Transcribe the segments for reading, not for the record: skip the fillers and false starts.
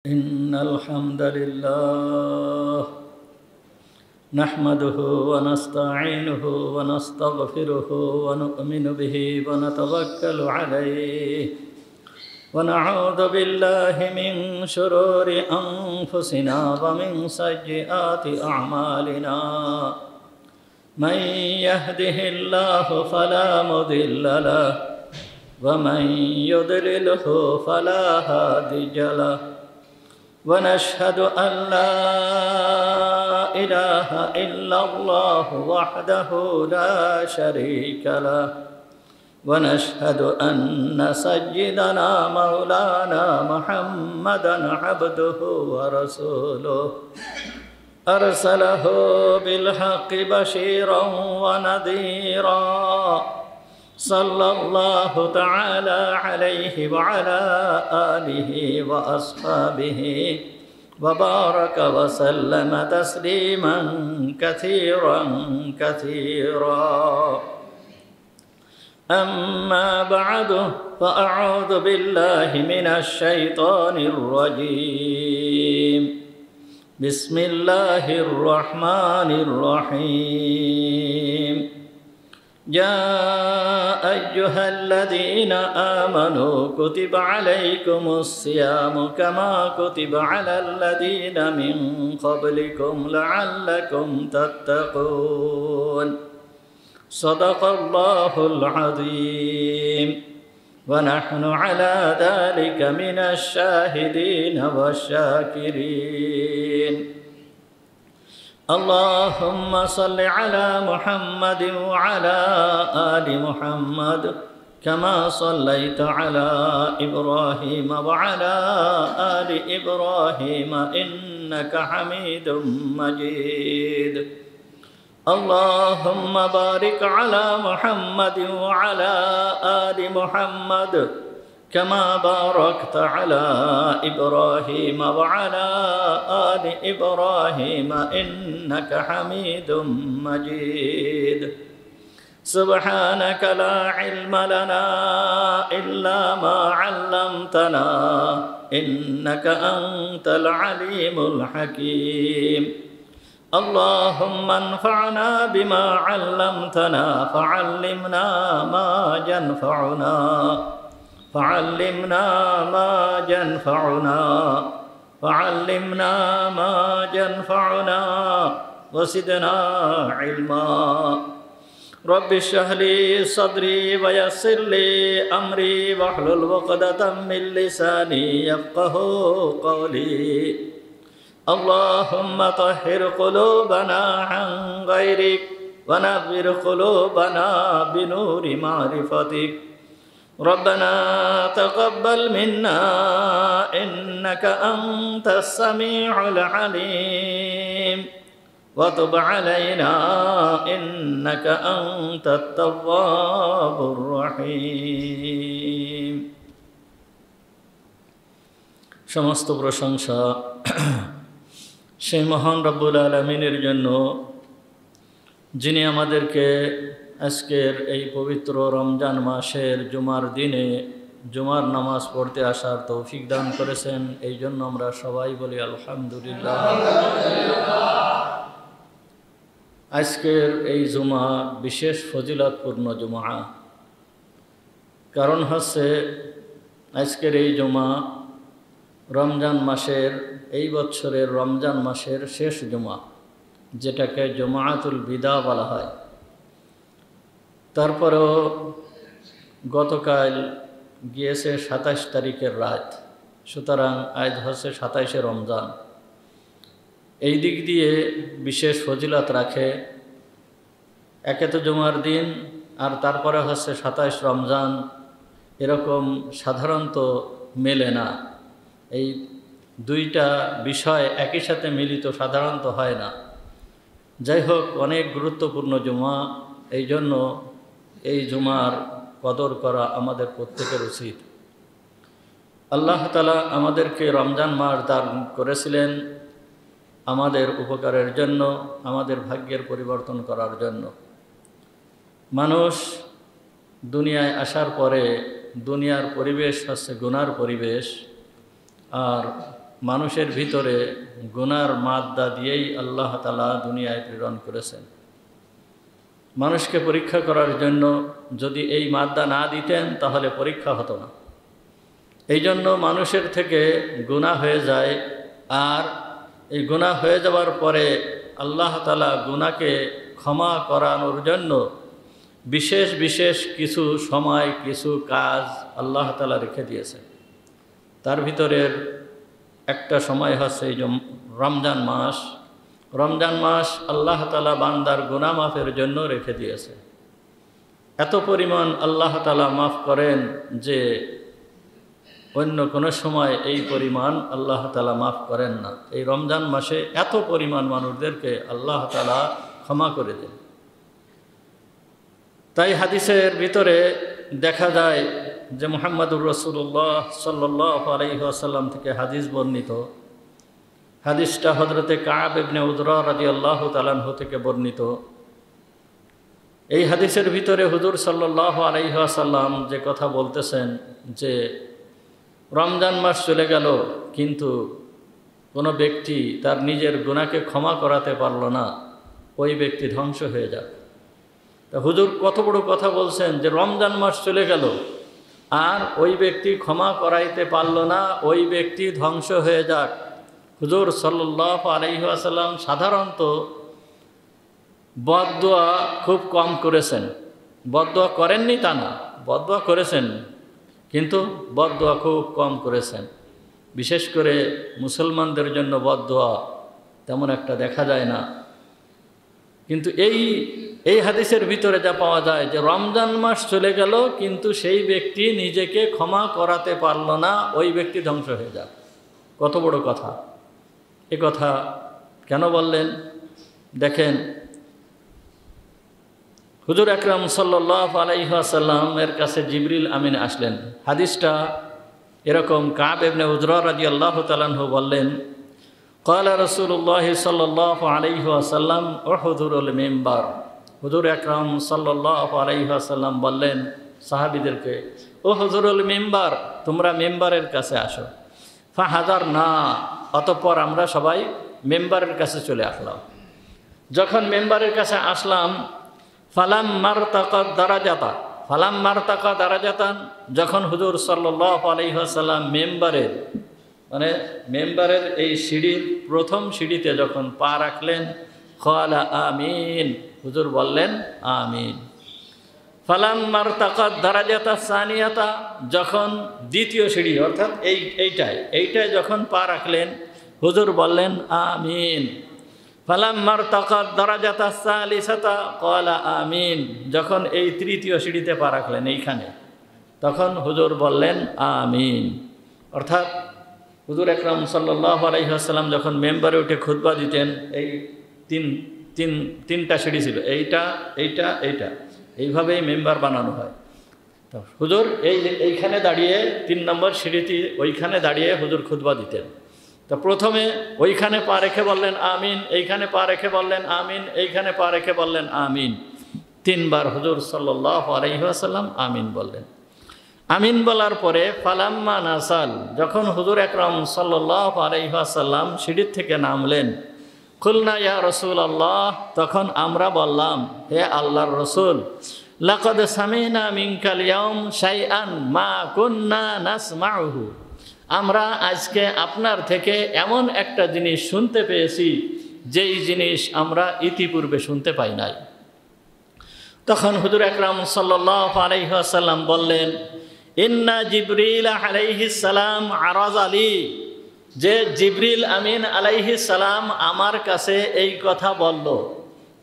إن الحمد لله نحمده ونستعينه ونستغفره ونؤمن به ونتوكل عليه ونعوذ بالله من شرور أنفسنا ومن سيئات أعمالنا من يهده الله فلا مضل له ومن يضلله فلا هادي له ونشهد أن لا إله إلا الله وحده لا شريك له ونشهد أن سيدنا مولانا محمدا عبده ورسوله أرسله بالحق بشيرا ونذيرا صلى الله تعالى عليه وعلى آله وأصحابه وبارك وسلم تسليما كثيرا كثيرا أما بعد فأعوذ بالله من الشيطان الرجيم بسم الله الرحمن الرحيم يا أيها الذين آمنوا كتب عليكم الصيام كما كتب على الذين من قبلكم لعلكم تتقون صدق الله العظيم ونحن على ذلك من الشاهدين والشاكرين اللهم صل على محمد وعلى آل محمد كما صليت على إبراهيم وعلى آل إبراهيم إنك حميد مجيد اللهم بارك على محمد وعلى آل محمد كما باركت على إبراهيم وعلى آل إبراهيم إنك حميد مجيد سبحانك لا علم لنا إلا ما علمتنا إنك أنت العليم الحكيم اللهم انفعنا بما علمتنا فعلمنا ما ينفعنا فعلمنا ما ينفعنا فعلمنا ما ينفعنا وزدنا علما رب اشرح لي صدري ويسر لي أمري واحلل عقدة من لساني يفقهوا قولي اللهم طهر قلوبنا عن غيرك ونبر قلوبنا بنور معرفتك ربنا تقبل منا إنك أنت السميع العليم وتب علينا إنك أنت التواب الرحيم সমস্ত প্রশংসা সেই মহান রব্বুল আলামিনের জন্য যিনি আমাদেরকে আজকের এই পবিত্র রমজান মাসের জুমার দিনে জুমার নামাজ পড়তে আসার তৌফিক দান করেছেন, এই জন্য আমরা সবাই বলি আলহামদুলিল্লাহ। আজকের এই জুমা বিশেষ ফজিলতপূর্ণ জুমা, কারণ হচ্ছে আজকের এই জুমা রমজান মাসের এই বছরের রমজান মাসের শেষ জুমা, যেটাকে জুমাতুল বিদা বলা হয়। তারপরেও গতকাল গিয়েছে 27 তারিখের রাত, সুতরাং আজ হচ্ছে 27শে রমজান। এই দিক দিয়ে বিশেষ ফজিলত রাখে। একে তো জুমার দিন, আর তারপরে হচ্ছে 27 রমজান, এরকম সাধারণত মেলে না। এই দুইটা বিষয় একই সাথে মিলিত সাধারণত হয় না। যাই হোক, অনেক গুরুত্বপূর্ণ জুমা, এই জন্য এই জুমার কদর করা আমাদের প্রত্যেকের উচিত। আল্লাহ তাআলা আমাদেরকে রমজান মাস দান করেছিলেন আমাদের উপকারের জন্য, আমাদের ভাগ্যের পরিবর্তন করার জন্য। মানুষ দুনিয়ায় আসার পরে দুনিয়ার পরিবেশ হচ্ছে গুনার পরিবেশ, আর মানুষের ভিতরে গুনার মাদ্দা দিয়েই আল্লাহ তাআলা দুনিয়ায় প্রেরণ করেছেন। মানুষকে পরীক্ষা করার জন্য যদি এই মাদ্দা না দিতেন তাহলে পরীক্ষা হতো না। এই জন্য মানুষের থেকে গুনাহ হয়ে যায়, আর এই গুনাহ হয়ে যাওয়ার পরে আল্লাহ তাআলা গুনাহকে ক্ষমা করানোর জন্য বিশেষ বিশেষ কিছু সময় কিছু কাজ আল্লাহ তাআলা রেখে দিয়েছেন। তার ভিতরের একটা সময় হচ্ছে এই যে রমজান মাস। রমজান মাস আল্লাহ তাআলা বান্দার গুনাহ মাফের জন্য রেখে দিয়েছে। এত পরিমাণ আল্লাহ তাআলা মাফ করেন যে অন্য কোনো সময় এই পরিমাণ আল্লাহ তাআলা মাফ করেন না। এই রমজান মাসে এত পরিমাণ মানুষদেরকে আল্লাহ তাআলা ক্ষমা করে দেন। তাই হাদিসের ভিতরে দেখা যায় যে মুহাম্মদুর রাসূলুল্লাহ সাল্লাল্লাহু আলাইহি ওয়াসাল্লাম থেকে হাদিস বর্ণিত। হাদিসটা হযরতে কাব ইবনে উজরা রাদিয়াল্লাহু তাআলা আনহু থেকে বর্ণিত। এই হাদিসের ভিতরে হুজুর সাল্লাল্লাহু আলাইহি ওয়াসাল্লাম যে কথা বলতেছেন যে রমজান মাস চলে গেল কিন্তু কোনো ব্যক্তি তার নিজের গুনাহকে ক্ষমা করাতে পারল না, ওই ব্যক্তি ধ্বংস হয়ে যাক। তা হুজুর কত বড় কথা বলছেন যে রমজান মাস চলে গেল আর ওই ব্যক্তি ক্ষমা করাইতে পারল না, ওই ব্যক্তি ধ্বংস হয়ে যাক। হুজুর সাল্লাল্লাহু আলাইহি ওয়াসাল্লাম সাধারণত বদদুয়া খুব কম করেছেন। বদদুয়া করেননি তা না, বদদুয়া করেছেন, কিন্তু বদদুয়া খুব কম করেছেন। বিশেষ করে মুসলমানদের জন্য বদদুয়া তেমন একটা দেখা যায় না। কিন্তু এই হাদিসের ভিতরে যা পাওয়া যায় যে রমজান মাস চলে গেল কিন্তু সেই ব্যক্তি নিজেকে ক্ষমা করাতে পারল না, ওই ব্যক্তি ধ্বংস হয়ে যাক। কত বড় কথা! এ কথা কেন বললেন? দেখেন, হুজুর আকরাম সাল্লাল্লাহু আলাইহি ওয়াসাল্লামের কাছে জিবরিল আমিন আসলেন। হাদিসটা এরকম, কাব ইবনে উজরা রাদিয়াল্লাহু তাআলা আনহু বললেন, ক্বালা রাসূলুল্লাহ সাল্লাল্লাহু আলাইহি ওয়াসাল্লাম উহযুরুল মিম্বার। হুজুর আকরাম সাল্লাল্লাহু আলাইহি ওয়াসাল্লাম বললেন সাহাবীদেরকে, ও হুজুরুল মিম্বার, তোমরা মেম্বারের কাছে আসো। ফাহাদারনা, অতঃপর আমরা সবাই মেম্বারের কাছে চলে আসলাম। যখন মেম্বারের কাছে আসলাম, ফালাম মারতাকা দারাজাতান, যখন হুজুর সাল্লাল্লাহু আলাইহি ওয়াসাল্লাম মেম্বারের এই সিঁড়ির প্রথম সিঁড়িতে যখন পা রাখলেন, ক্বালা আমিন, হুজুর বললেন আমিন। ফালাম মারতাকা দারাজাতা সানিয়াতা, যখন দ্বিতীয় সিঁড়ি অর্থাৎ এইটায় যখন পা রাখলেন, হুজুর বললেন আমিন। ফালাম মারতাকা দারাজাতা সালিসাতা ক্বালা আমিন, যখন এই তৃতীয় সিঁড়িতে পা রাখলেন এইখানে, তখন হুজুর বললেন আমিন। অর্থাৎ হুজুর আকরাম সাল্লাল্লাহু আলাইহি ওয়াসাল্লাম যখন মেম্বারে উঠে খুতবা দিতেন, এই তিনটা সিঁড়ি ছিল, এইটা এইভাবেই মেম্বার বানানো হয়। তো হুজুর এইখানে দাঁড়িয়ে 3 নম্বর সিঁড়িটি ওইখানে দাঁড়িয়ে হুজুর খুতবা দিতেন। তো প্রথমে ওইখানে পা রেখে বললেন আমিন, এইখানে পা রেখে বললেন আমিন, এইখানে পা রেখে বললেন আমিন। 3 বার হুজুর সাল্লাল্লাহু আলাইহি ওয়াসাল্লাম আমিন বললেন। আমিন বলার পরে ফালাম্মা নাসাল, যখন হুজুর আকরাম সাল্লাল্লাহু আলাইহি ওয়াসাল্লাম সিঁড়ির থেকে নামলেন, কুলনা ইয়া রাসূলুল্লাহ, তখন আমরা বললাম, হে আল্লাহর রাসূল, লাকাদ সামিনা মিনকাল ইয়াউম শাইআন মা কুন্না নাসমাউহু, আমরা আজকে আপনার থেকে এমন একটা জিনিস শুনতে পেয়েছি যেই জিনিস আমরা ইতিপূর্বে শুনতে পাই নাই। তখন হুজুর আকরাম সাল্লাল্লাহু আলাইহি ওয়াসাল্লাম বললেন, ইন্না জিবরিল আলাইহিস সালাম আরাজ আলী, যে জিবরিল আমিন আলাইহিস সালাম আমার কাছে এই কথা বলল।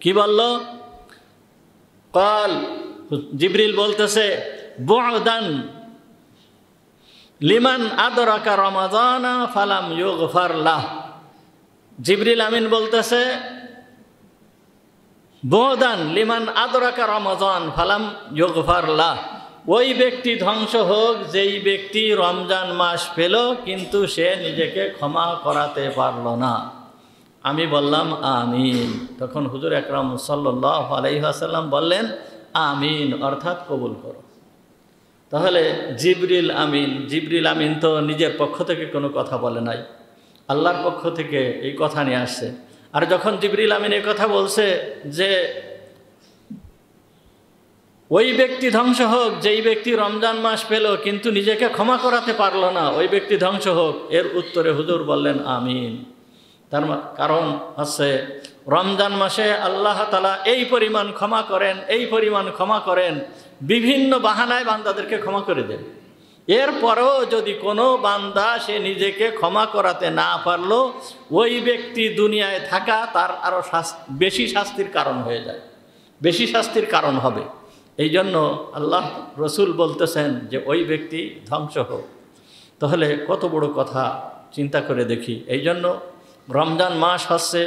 কি বলল? ক্বাল, জিবরিল বলতেছে, বু'দান লিমান আদরাকা রমাদানা ফালাম ইউগফার লাহ। জিবরিল আমিন বলতেছে, বু'দান লিমান আদরাকা রমাদান ফালাম ইউগফার লাহ, ওই ব্যক্তি ধ্বংস হোক যেই ব্যক্তি রমজান মাস পেল কিন্তু সে নিজেকে ক্ষমা করাতে পারল না। আমি বললাম আমিন। তখন হুজুর আকরাম সাল্লাল্লাহু আলাইহি ওয়াসাল্লাম বললেন আমিন, অর্থাৎ কবুল করো। তাহলে জিবরিল আমিন তো নিজের পক্ষ থেকে কোনো কথা বলে নাই, আল্লাহর পক্ষ থেকে এই কথা নিয়ে আসছে। আর যখন জিবরিল আমিন এই কথা বলছে যে ওই ব্যক্তি ধ্বংস হোক যেই ব্যক্তি রমজান মাস পেল কিন্তু নিজেকে ক্ষমা করাতে পারলো না, ওই ব্যক্তি ধ্বংস হোক, এর উত্তরে হুজুর বললেন আমিন। তার কারণ হচ্ছে রমজান মাসে আল্লাহ তাআলা এই পরিমাণ ক্ষমা করেন, এই পরিমাণ ক্ষমা করেন, বিভিন্ন বাহানায় বান্দাদেরকে ক্ষমা করে দেন। এরপরেও যদি কোনো বান্দা সে নিজেকে ক্ষমা করাতে না পারলো, ওই ব্যক্তি দুনিয়ায় থাকা তার আরও বেশি শাস্তির কারণ হয়ে যায়, বেশি শাস্তির কারণ হবে। এই জন্য আল্লাহ রসুল বলতেছেন যে ওই ব্যক্তি ধ্বংস হোক। তাহলে কত বড় কথা চিন্তা করে দেখি। এই জন্য রমজান মাস হচ্ছে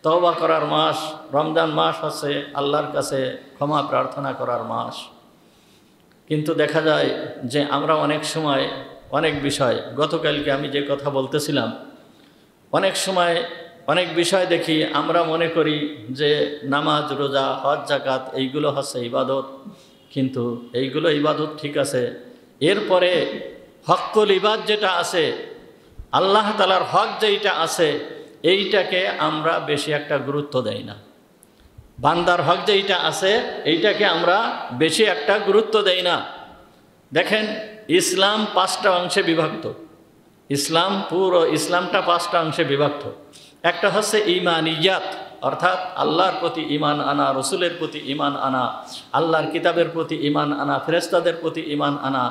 তওবা করার মাস, রমজান মাস হচ্ছে আল্লাহর কাছে ক্ষমা প্রার্থনা করার মাস। কিন্তু দেখা যায় যে আমরা অনেক সময় অনেক বিষয়, গতকালকে আমি যে কথা বলতেছিলাম, অনেক সময় অনেক বিষয় দেখি আমরা মনে করি যে নামাজ, রোজা, হজ, যাকাত এইগুলো হচ্ছে ইবাদত, কিন্তু এইগুলো ইবাদত ঠিক আছে, এরপরে হক্কুল ইবাদ যেটা আছে, আল্লাহ তাআলার হক যেইটা আছে, এইটাকে আমরা বেশি একটা গুরুত্ব দেই না। বান্দার হক যেইটা আছে এইটাকে আমরা বেশি একটা গুরুত্ব দেই না। দেখেন, ইসলাম 5টা অংশে বিভক্ত। ইসলাম, পুরো ইসলামটা 5টা অংশে বিভক্ত। একটা হচ্ছে ঈমানিয়াত, অর্থাৎ আল্লাহর প্রতি ঈমান আনা, রসুলের প্রতি ঈমান আনা, আল্লাহর কিতাবের প্রতি ঈমান আনা, ফেরেশতাদের প্রতি ঈমান আনা,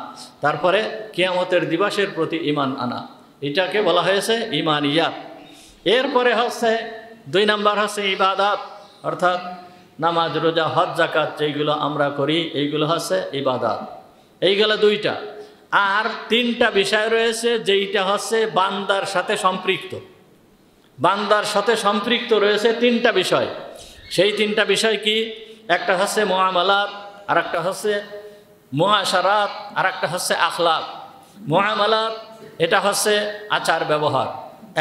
তারপরে কিয়ামতের দিবসের প্রতি ঈমান আনা, এটাকে বলা হয়েছে ঈমানিয়াত। এরপরে হচ্ছে 2 নাম্বার হচ্ছে ইবাদাত, অর্থাৎ নামাজ, রোজা, হজ, যাকাত যেইগুলো আমরা করি এইগুলো হচ্ছে ইবাদাত। এইগুলো 2টা। আর 3টা বিষয় রয়েছে যেইটা হচ্ছে বান্দার সাথে সম্পৃক্ত। বান্দার সাথে সম্পৃক্ত রয়েছে 3টা বিষয়। সেই 3টা বিষয় কি? একটা হচ্ছে মুআমালাত, আর একটা হচ্ছে মুআশারাত, আর একটা হচ্ছে আখলাক। মুআমালাত এটা হচ্ছে আচার ব্যবহার,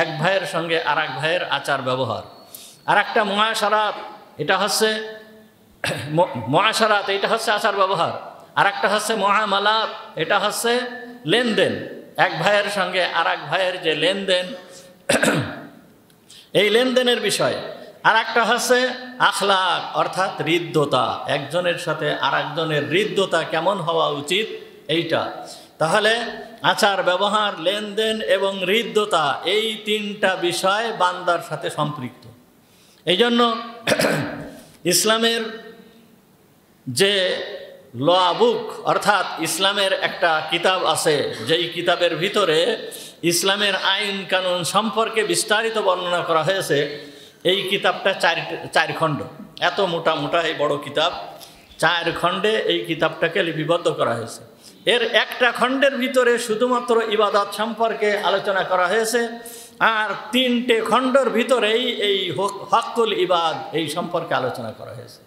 এক ভাইয়ের সঙ্গে আর এক ভাইয়ের আচার ব্যবহার। আর একটা মুআশারাত, এটা হচ্ছে মুআশারাত, এটা হচ্ছে আচার ব্যবহার। আর একটা হচ্ছে মুআমালাত, এটা হচ্ছে লেনদেন, এক ভাইয়ের সঙ্গে আর এক ভাইয়ের যে লেনদেন, এই লেনদেনের বিষয়। আর একটা হচ্ছে আখলাক, অর্থাৎ হৃদ্যতা, একজনের সাথে আর একজনের হৃদ্যতা কেমন হওয়া উচিত এইটা। তাহলে আচার ব্যবহার, লেনদেন এবং হৃদ্যতা, এই 3টা বিষয় বান্দার সাথে সম্পৃক্ত। এই জন্য ইসলামের যে ল বুক, অর্থাৎ ইসলামের একটা কিতাব আছে, যেই কিতাবের ভিতরে ইসলামের আইন কানুন সম্পর্কে বিস্তারিত বর্ণনা করা হয়েছে। এই কিতাবটা 4 খণ্ড, এত মোটা মোটা এই বড় কিতাব, 4 খণ্ডে এই কিতাবটাকে লিপিবদ্ধ করা হয়েছে। এর একটা খণ্ডের ভিতরে শুধুমাত্র ইবাদত সম্পর্কে আলোচনা করা হয়েছে, আর 3টে খণ্ডের ভিতরেই এই হকুল ইবাদ এই সম্পর্কে আলোচনা করা হয়েছে।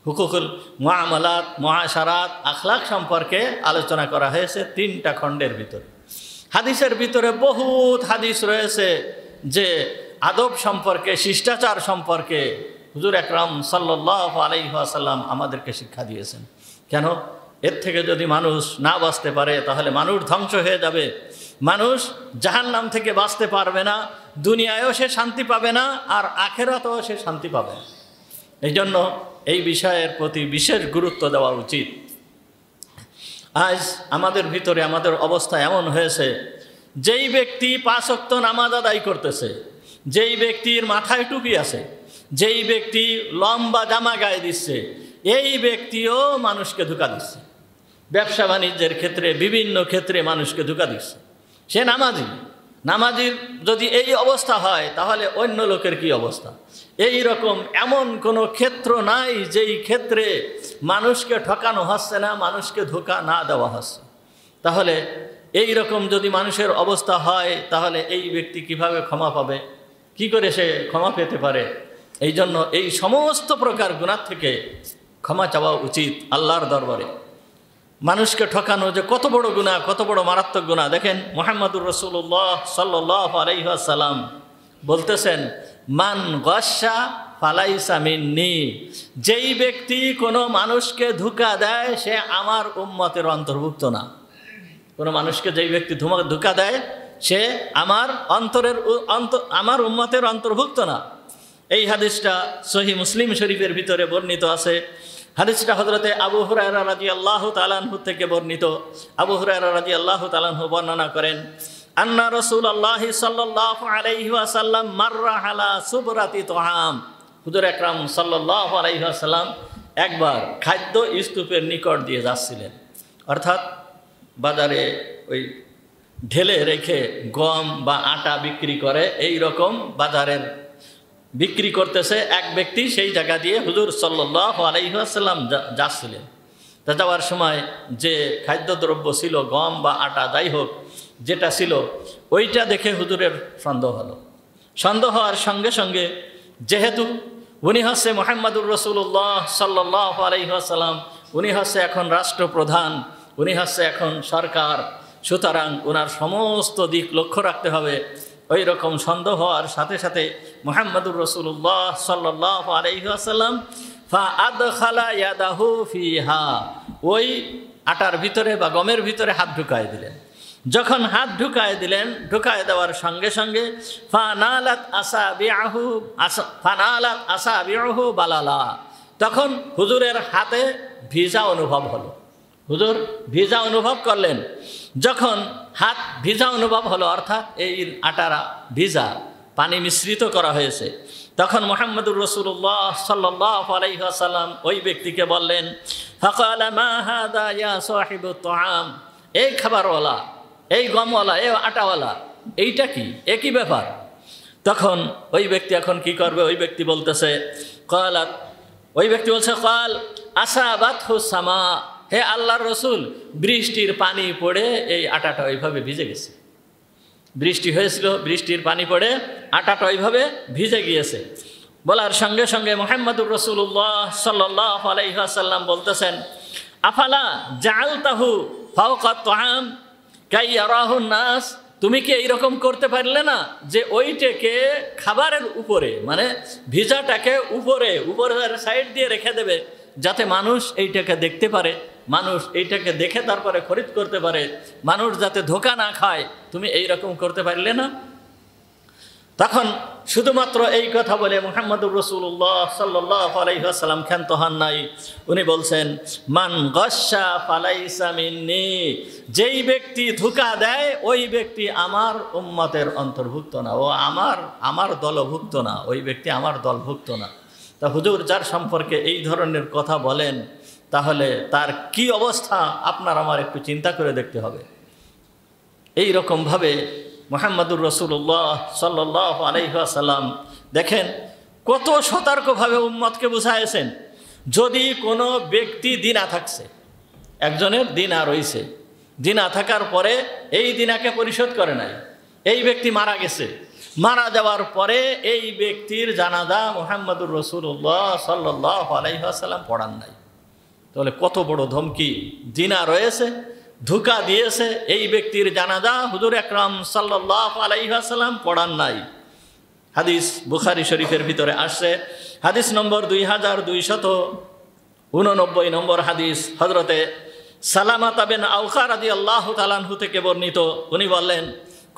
হুকুকুল মুআমালাত, মুআশারাত, আখলাক সম্পর্কে আলোচনা করা হয়েছে 3টা খণ্ডের ভিতরে। হাদিসের ভিতরে বহুত হাদিস রয়েছে যে আদব সম্পর্কে, শিষ্টাচার সম্পর্কে হুজুর আকরাম সাল্লাল্লাহু আলাইহি ওয়াসাল্লাম আমাদেরকে শিক্ষা দিয়েছেন। কেন? এর থেকে যদি মানুষ না বাঁচতে পারে তাহলে মানুষ ধ্বংস হয়ে যাবে, মানুষ জাহান্নাম থেকে বাঁচতে পারবে না, দুনিয়ায়ও সে শান্তি পাবে না, আর আখেরাতেও সে শান্তি পাবে না। এই জন্য এই বিষয়ের প্রতি বিশেষ গুরুত্ব দেওয়া উচিত। আজ আমাদের ভিতরে আমাদের অবস্থা এমন হয়েছে, যেই ব্যক্তি 5 ওয়াক্ত নামাজ আদায় করতেছে, যেই ব্যক্তির মাথায় টুপি আছে, যেই ব্যক্তি লম্বা জামা গায়ে দিচ্ছে, এই ব্যক্তিও মানুষকে ধোঁকা দিচ্ছে। ব্যবসা বাণিজ্যের ক্ষেত্রে, বিভিন্ন ক্ষেত্রে মানুষকে ধোঁকা দিচ্ছে। সে নামাজির যদি এই অবস্থা হয় তাহলে অন্য লোকের কি অবস্থা? এই রকম এমন কোনো ক্ষেত্র নাই যেই ক্ষেত্রে মানুষকে ঠকানো হচ্ছে না, মানুষকে ধোঁকা না দেওয়া হচ্ছে। তাহলে এই রকম যদি মানুষের অবস্থা হয় তাহলে এই ব্যক্তি কিভাবে ক্ষমা পাবে? কি করে সে ক্ষমা পেতে পারে? এই জন্য এই সমস্ত প্রকার গুনাহ থেকে ক্ষমা চাওয়া উচিত আল্লাহর দরবারে। মানুষকে ঠকানো যে কত বড় গুনাহ, কত বড় মারাত্মক গুনাহ। দেখেন, মুহাম্মদুর রাসূলুল্লাহ সাল্লাল্লাহু আলাইহি ওয়াসাল্লাম বলতেছেন, মান গাশা ফালাইসা মিন্নি, যেই ব্যক্তি কোনো মানুষকে ধোঁকা দেয় সে আমার উম্মতের অন্তর্ভুক্ত না। কোনো মানুষকে যেই ব্যক্তি ধোঁকা দেয় সে আমার আমার উম্মতের অন্তর্ভুক্ত না। এই হাদিসটা সহিহ মুসলিম শরীফের ভিতরে বর্ণিত আছে। হাদিসটা হযরতে আবু হুরায়রা রাদিয়াল্লাহু তাআলা আনহু থেকে বর্ণিত। আবু হুরায়রা রাদিয়াল্লাহু তাআলা আনহু বর্ণনা করেন, আন্না রাসূলুল্লাহ সাল্লাল্লাহু আলাইহি ওয়াসাল্লাম মাররা আলা সুবরাতি তুআম। হুজুর আকরাম সাল্লাল্লাহু আলাইহি ওয়াসাল্লাম একবার খাদ্য স্তূপের নিকট দিয়ে যাচ্ছিলেন, অর্থাৎ বাজারে ওই ঢেলে রেখে গম বা আটা বিক্রি করে, এই রকম বাজারের বিক্রি করতেছে এক ব্যক্তি, সেই জায়গা দিয়ে হুজুর সাল্লাল্লাহু আলাইহি ওয়াসাল্লাম যাচ্ছিলেন। তা যাওয়ার সময় যে খাদ্যদ্রব্য ছিল, গম বা আটা যাই হোক যেটা ছিল, ওইটা দেখে হুজুরের সন্দেহ হলো। সন্দেহ হওয়ার সঙ্গে সঙ্গে যেহেতু উনি হচ্ছে মুহাম্মদুর রাসূলুল্লাহ সাল্লাল্লাহু আলাইহি ওয়াসাল্লাম, উনি হচ্ছে এখন রাষ্ট্রপ্রধান, উনি হচ্ছে এখন সরকার, সুতরাং ওনার সমস্ত দিক লক্ষ্য রাখতে হবে। ওই রকম সন্দেহ হওয়ার সাথে সাথে মুহাম্মদুর রাসূলুল্লাহ সাল্লাল্লাহু আলাইহি ওয়াসাল্লাম ফা আদখালা ইয়াদাহু ফিহা, ওই আটার ভিতরে বা গমের ভিতরে হাত ঢুকায় দিলেন। যখন হাত ঢুকায় দিলেন, ঢুকায় দেওয়ার সঙ্গে সঙ্গে ফানালাত আসাবিউহু বালালা, তখন হুজুরের হাতে ভিজা অনুভব হলো। হুজুর ভিজা অনুভব করলেন। যখন হাত ভিজা অনুভব হলো, অর্থাৎ এই আটারা ভিজা, পানি মিশ্রিত করা হয়েছে, তখন মুহাম্মদুর রাসূলুল্লাহ সাল্লাল্লাহু আলাইহি ওয়াসাল্লাম ওই ব্যক্তিকে বললেন, ফাকালা মা হাদা ইয়া সাহিবুত তুআম, এই খাবারওয়ালা, এই গমওয়ালা, এই আটাওয়ালা, এইটা কি, একই ব্যাপার। তখন ওই ব্যক্তি এখন কি করবে? ওই ব্যক্তি বলতেছে কাল আসাবাতহু সামা, হে আল্লাহর রসুল, বৃষ্টির পানি পড়ে এই আটাটা ওইভাবে ভিজে গেছে। বৃষ্টি হয়েছিল, বৃষ্টির পানি পড়ে আটাটা ওইভাবে ভিজে গিয়েছে। বলার সঙ্গে সঙ্গে মুহাম্মদুর রাসূলুল্লাহ সাল্লাল্লাহু আলাইহি ওয়াসাল্লাম বলতেছেন, আফালা জাআলতাহু ফাওকা তুআম কাই ইয়ারাহুন নাস, তুমি কি এইরকম করতে পারলে না যে ওইটাকে খাবারের উপরে, মানে ভিজাটাকে উপরে সাইড দিয়ে রেখে দেবে, যাতে মানুষ এইটাকে দেখতে পারে, মানুষ এইটাকে দেখে তারপরে খরিদ করতে পারে, মানুষ যাতে ধোঁকা না খায়, তুমি এইরকম করতে পারলে না? তখন শুধুমাত্র এই কথা বলে মুহাম্মদুর রাসূলুল্লাহ সাল্লাল্লাহু আলাইহি ওয়াসাল্লাম ক্ষান্ত হন নাই। উনি বলছেন, মান গাশশা ফালাইসা মিন্নি, যেই ব্যক্তি ধোঁকা দেয় ওই ব্যক্তি আমার উম্মতের অন্তর্ভুক্ত না, ও আমার দলভুক্ত না, ওই ব্যক্তি আমার দলভুক্ত না। তা হুজুর যার সম্পর্কে এই ধরনের কথা বলেন, তাহলে তার কি অবস্থা আপনার আমার একটু চিন্তা করে দেখতে হবে। এই রকমভাবে মুহাম্মদুর রাসূলুল্লাহ সাল্লাল্লাহু আলাইহি ওয়াসাল্লাম দেখেন কত সতর্কভাবে উম্মতকে বুঝাইছেন। যদি কোনো ব্যক্তি দিনা থাকছে, একজনের দিনা রয়েছে, দিনা থাকার পরে এই দিনাকে পরিশোধ করে নাই, এই ব্যক্তি মারা গেছে, মারা যাওয়ার পরে এই ব্যক্তির জানাজা মুহাম্মদুর রাসূলুল্লাহ সাল্লাল্লাহু আলাইহি ওয়াসাল্লাম পড়ান নাই, তাহলে কত বড় ধমকি! দিনা রয়েছে, ধোঁকা দিয়েছে, এই ব্যক্তির জানাজা হুজুর আকরাম সাল্লাল্লাহু আলাইহি ওয়াসাল্লাম পড়ান নাই। হাদিস বুখারী শরীফের ভিতরে আসছে, হাদিস নম্বর 2289 নম্বর হাদিস, হযরতে সালামাতা বিন আওকা রাদিয়াল্লাহু তাআলা আনহু থেকে বর্ণিত। উনি বললেন,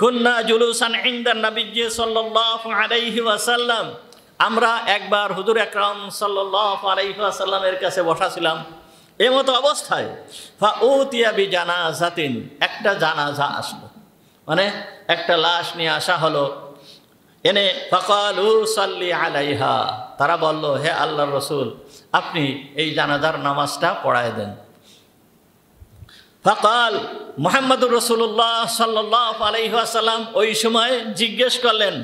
কুন্না জুলুসান ইনদান নবিয়্যি সাল্লাল্লাহু আলাইহি ওয়াসাল্লাম, আমরা একবার হুজুর আকরাম সাল্লাল্লাহু আলাইহি ওয়াসাল্লামের কাছে বসা ছিলাম, এমতো অবস্থায় ফাউতিয়া বিজানাজাতিন, একটা জানাজা আসলো, মানে একটা লাশ নিয়ে আসা হলো। এনে ফাকালু সাল্লি আলাইহা, তারা বলল, হে আল্লাহর রাসূল, আপনি এই জানাজার নামাজটা পড়ায় দেন। ফাকাল মুহাম্মদুর রাসূলুল্লাহ সাল্লাল্লাহু আলাইহি ওয়াসাল্লাম ওই সময় জিজ্ঞেস করলেন,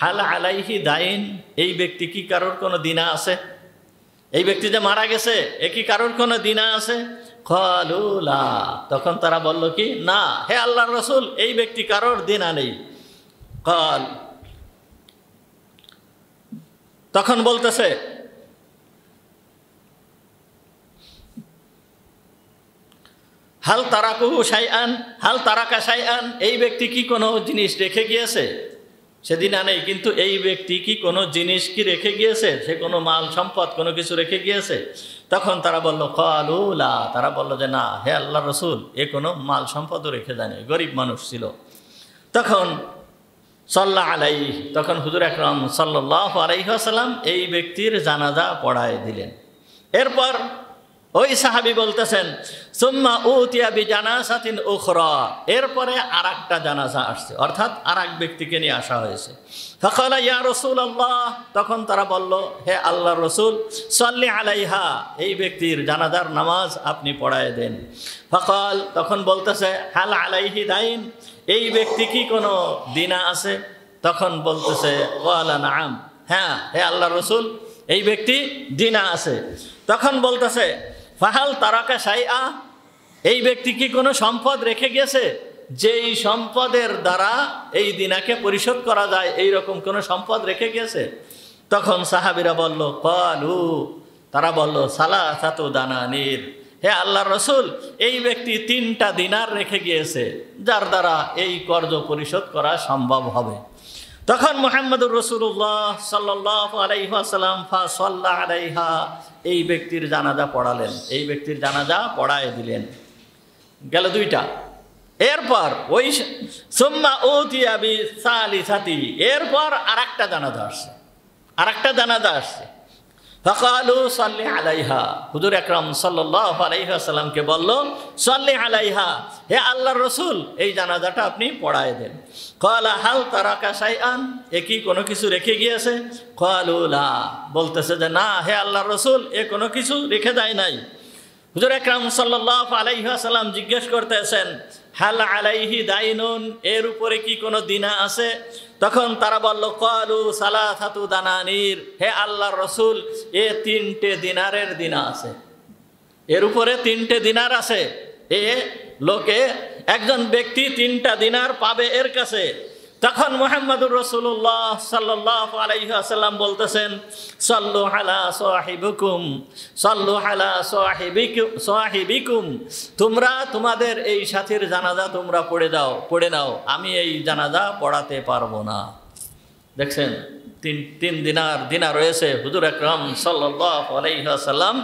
হাল আলাইহি দাইন, এই ব্যক্তি কি কারোর কোনো দিনা আছে? এই ব্যক্তি যে মারা গেছে, এ কি কারোর কোনো দিনা আছে? ক্বালু লা, তখন তারা বলল কি, না হে আল্লাহর রাসূল, এই ব্যক্তি কারোর দিনা নেই। ক্বাল, তখন বলতেছে, হাল তারাকুহু শাইআন, হাল তারাকা শাইআন, এই ব্যক্তি কি কোনো জিনিস রেখে গিয়েছে? সেদিন নেই, কিন্তু এই ব্যক্তি কি কোনো জিনিস কি রেখে গিয়েছে? সে কোনো মাল সম্পদ কোনো কিছু রেখে গিয়েছে? তখন তারা বলল ক্বালু লা, তারা বলল যে না হে আল্লাহর রাসূল, এ কোনো মাল সম্পদও রেখে যায়নি, গরিব মানুষ ছিল। তখন সাল্লাল্লাহু আলাইহি, তখন হুজুর আকরাম সাল্লাল্লাহু আলাইহি ওয়াসাল্লাম এই ব্যক্তির জানাজা পড়ায় দিলেন। এরপর ওই সাহাবী বলতেছেন, সুম্মা উতিয়া বিজানাসাতিন উখরা, এরপরে আরেকটা জানাজা আসছে, অর্থাৎ আরেক ব্যক্তিকে নিয়ে আসা হয়েছে। ফাকালা ইয়া রাসূলুল্লাহ, তখন তারা বলল, হে আল্লাহর রাসূল, সাল্লি আলাইহা, এই ব্যক্তির জানাজার নামাজ আপনি পড়ায় দেন। ফাকাল, তখন বলতেছে, হাল আলাইহি দাইন, এই ব্যক্তি কি কোনো দিনা আছে? তখন বলতেছে, ওয়ালা নাম, হ্যাঁ হে আল্লাহর রাসূল, এই ব্যক্তি দিনা আছে। তখন বলতেছে, ফাহাল তারাকা শাইআ, এই ব্যক্তি কি কোনো সম্পদ রেখে গেছে, যেই সম্পদের দ্বারা এই দিনাকে পরিশোধ করা যায়, এই রকম কোনো সম্পদ রেখে গেছে? তখন সাহাবীরা বলল, ক্বালু, তারা বলল, সালাসাতু দানানির, হে আল্লাহর রাসূল, এই ব্যক্তি 3টা দিনার রেখে গিয়েছে, যার দ্বারা এই কর্জ পরিশোধ করা সম্ভব হবে। তখন মুহাম্মদুর রাসূলুল্লাহ সাল্লাল্লাহু আলাইহি ওয়াসাল্লাম ফাসাল্লা আলাইহা, এই ব্যক্তির জানাজা পড়ালেন, এই ব্যক্তির জানাজা পড়ায় দিলেন। গেল 2টা। এরপর ওই সুম্মা উতিয়া বিসালিসাতি, এরপর আরেকটা জানাজা আসছে, আরেকটা জানাজা আসছে। ফাকালু সাল্লি আলাইহা, হুজুর আকরাম সাল্লাল্লাহু আলাইহি ওয়াসাল্লামকে বলল, সাল্লি আলাইহা, হে আল্লাহর রাসূল, এই জানাজাটা আপনি পড়ায় দেন। ক্বালা হাল তারাকা শাইআন, এ কি কোনো কিছু রেখে গিয়েছে? ক্বালু লা, বলতেছে যে না হে আল্লাহর রাসূল, এ কোনো কিছু রেখে যায় নাই। হুজুর আকরাম সাল্লাল্লাহু আলাইহি ওয়াসাল্লাম জিজ্ঞেস করতেছেন, হাল আলাইহি দাইনুন, এর উপরে কি কোনো দিনা আছে? তখন তারা বলল, ক্বালু সালাসাতু দানানির, হে আল্লাহর রাসূল, এ 3টে দিনারের দিনা আছে, এর উপরে 3টে দিনার আছে। এ লোকে, একজন ব্যক্তি 3টা দিনার পাবে এর কাছে। তখন মুহাম্মদুর রাসূলুল্লাহ সাল্লাল্লাহু আলাইহি ওয়াসাল্লাম বলতেছেন, সাল্লু আলা সাহিবিকুম, সাল্লু আলা সাহিবিকুম, তোমরা তোমাদের এই সাথীর জানাজা তোমরা পড়ে নাও, আমি এই জানাজা পড়াতে পারবো না। দেখছেন, তিন দিনা রয়েছে, হুজুর আকরাম সাল্লাল্লাহু আলাইহি ওয়াসাল্লাম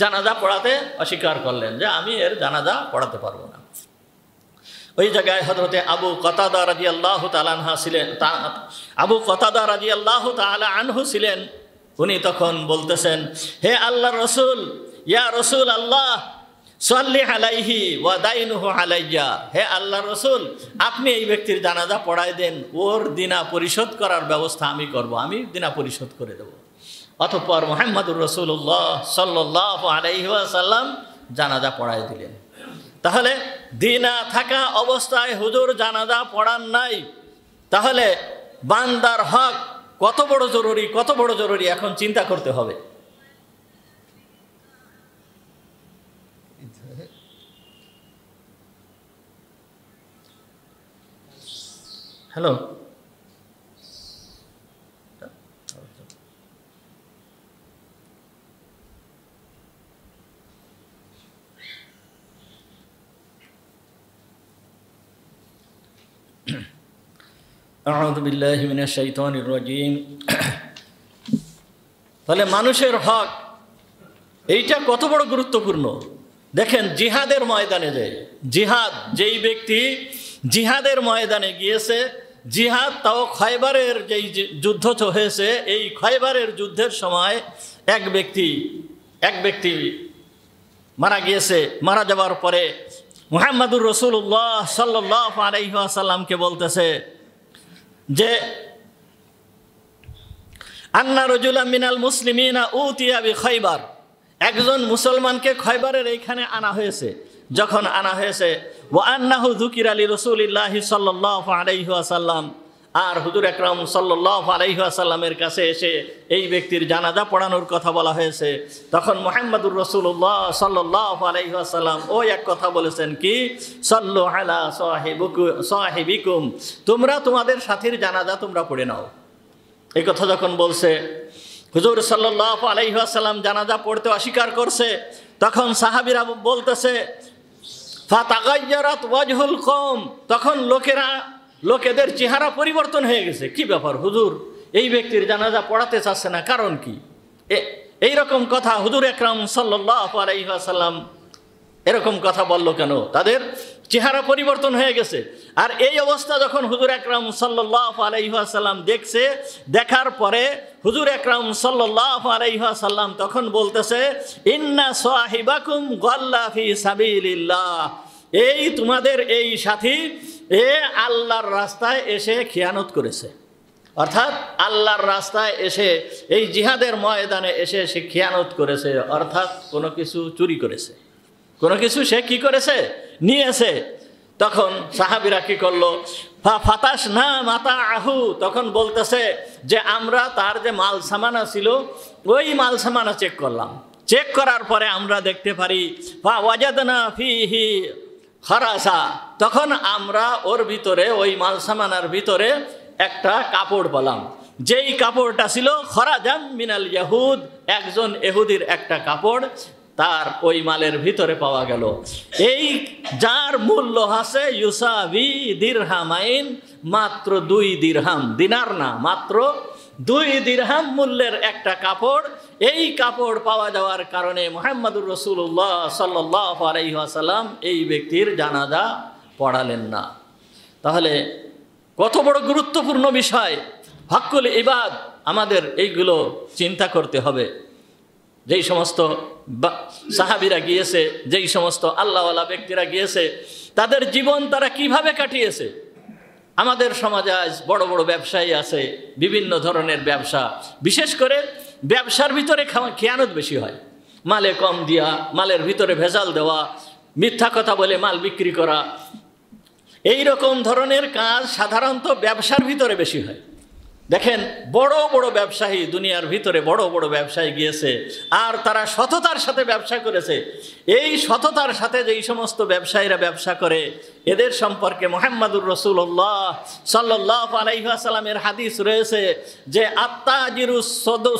জানাজা পড়াতে অস্বীকার করলেন যে আমি এর জানাজা পড়াতে পারবো না। ওই জায়গায় হযরতে আবু কতাদা রাদিয়াল্লাহু তাআলা আনহু ছিলেন, আবু কতাদা রাদিয়াল্লাহু তাআলা আনহু ছিলেন। উনি তখন বলতেছেন, হে আল্লাহর রাসূল, ইয়া রাসূল আল্লাহ, সাল্লি আলাইহি ওয়া দাইনুহু আলাইয়া, হে আল্লাহর রাসূল, আপনি এই ব্যক্তির জানাজা পড়ায় দেন, ওর দিনা পরিশোধ করার ব্যবস্থা আমি করব, আমি দিনা পরিশোধ করে দেব। অতঃপর মুহাম্মদুর রাসূলুল্লাহ সাল্লাল্লাহু আলাইহি ওয়াসাল্লাম জানাজা পড়ায় দিলেন। তাহলে দিনা থাকা অবস্থায় হুজুর জানাজা পড়ান নাই, তাহলে বান্দার হক কত বড় জরুরি, কত বড় জরুরি এখন চিন্তা করতে হবে। হ্যালো, আউযু বিল্লাহি মিনাশ শাইতানির রাজীম। তাহলে মানুষের হক এইটা কত বড় গুরুত্বপূর্ণ। দেখেন, জিহাদের ময়দানে যায়, জিহাদ, যেই ব্যক্তি জিহাদের ময়দানে গিয়েছে, জিহাদ তাও খয়বারের যেই যুদ্ধ হয়েছে, এই খয়বারের যুদ্ধের সময় এক ব্যক্তি মারা গিয়েছে। মারা যাওয়ার পরে মুহাম্মদুর রাসূলুল্লাহ সাল্লাল্লাহু আলাইহি ওয়াসাল্লামকে বলতেছে যে আন্না রাজুলাম মিনাল মুসলিমিনা উতিয়া বিখাইবার, একজন মুসলমানকে খয়বারের এইখানে আনা হয়েছে। যখন আনা হয়েছে, ওয়া আন্নাহু যুকিরা লি রাসূলিল্লাহি সাল্লাল্লাহু আলাইহি ওয়াসাল্লাম, আর হুজুর আকরাম সাল্লাল্লাহু আলাইহি ওয়াসাল্লামের কাছে এসে এই ব্যক্তির জানাজা পড়ানোর কথা বলা হয়েছে। তখন মুহাম্মদুর রাসূলুল্লাহ সাল্লাল্লাহু আলাইহি ওয়াসাল্লাম ওই এক কথা বলেছেন, কি সাল্লু আলা সাহিবিকুম, তোমরা তোমাদের সাথীর জানাজা তোমরা পড়ে নাও। এই কথা যখন বলছে, হুজুর সাল্লাল্লাহু আলাইহি ওয়াসাল্লাম জানাজা পড়তে অস্বীকার করছে। তখন সাহাবীরা বলতেছে, ফাতাগায়্যারাত ওয়াজহুল কওম, তখন লোকেদের চেহারা পরিবর্তন হয়ে গেছে। কি ব্যাপার, হুজুর এই ব্যক্তির জানাজা পড়াতে চাচ্ছে না, কারণ কি? এইরকম কথা হুজুর আকরাম সাল্লাল্লাহু আলাইহি ওয়াসাল্লাম এরকম কথা বলল কেন? তাদের চেহারা পরিবর্তন হয়ে গেছে। আর এই অবস্থা যখন হুজুর আকরাম সাল্লাল্লাহু আলাইহি ওয়াসাল্লাম দেখছে, দেখার পরে হুজুর আকরাম সাল্লাল্লাহু আলাইহি ওয়াসাল্লাম তখন বলতেছে, ইন্না সাহিবাকুম গাল্লা ফি সাবিলিল্লাহ, এই তোমাদের এই সাথী এ আল্লাহর রাস্তায় এসে খিয়ানত করেছে। অর্থাৎ আল্লাহর রাস্তায় এসে এই জিহাদের ময়দানে এসে সে খিয়ানত করেছে, অর্থাৎ কোনো কিছু চুরি করেছে, কোনো কিছু সে কি করেছে, নিয়েছে। তখন সাহাবীরা কি করলো, ফাতাস না মাতা আহু, তখন বলতেছে যে আমরা তার যে মাল সামানা ছিল ওই মাল সামানা চেক করলাম, চেক করার পরে আমরা দেখতে পারি ওয়াজাদনা ফিহি খারাসা, তখন আমরা ওর ভিতরে ওই মাল সামানার ভিতরে একটা কাপড় পেলাম, যেই কাপড়টা ছিল খরাজাম মিনাল ইয়াহুদ, একজন ইহুদির একটা কাপড় তার ওই মালের ভিতরে পাওয়া গেল। এই যার মূল্য আছে ইউসাবি দিরহামাইন, মাত্র 2 দিরহাম, দিনার না, মাত্র 2 দিরহাম মূল্যের একটা কাপড়। এই কাপড় পাওয়া যাওয়ার কারণে মুহাম্মদুর রাসূলুল্লাহ সাল্লাল্লাহু আলাইহি ওয়াসাল্লাম এই ব্যক্তির জানাজা পড়ালেন না। তাহলে কত বড় গুরুত্বপূর্ণ বিষয়, হক্কুল ইবাদ, আমাদের এইগুলো চিন্তা করতে হবে। যেই সমস্ত সাহাবীরা গিয়েছে, যেই সমস্ত আল্লাহওয়ালা ব্যক্তিরা গিয়েছে, তাদের জীবন তারা কিভাবে কাটিয়েছে। আমাদের সমাজে আজ বড় বড় ব্যবসায়ী আছে, বিভিন্ন ধরনের ব্যবসা, বিশেষ করে ব্যবসার ভিতরে খেয়ানত বেশি হয়, মালে কম দিয়া, মালের ভিতরে ভেজাল দেওয়া, মিথ্যা কথা বলে মাল বিক্রি করা, এই রকম ধরনের কাজ সাধারণত ব্যবসার ভিতরে বেশি হয়। দেখেন বড় বড় ব্যবসায়ী, দুনিয়ার ভিতরে বড় বড় ব্যবসায়ী গিয়েছে আর তারা সততার সাথে ব্যবসা করেছে। এই সততার সাথে যেই সমস্ত ব্যবসায়ীরা ব্যবসা করে, এদের সম্পর্কে মুহাম্মদুর রাসূলুল্লাহ সাল্লাল্লাহু আলাইহি ওয়াসাল্লামের হাদিস রয়েছে যে আত্তাজিরুস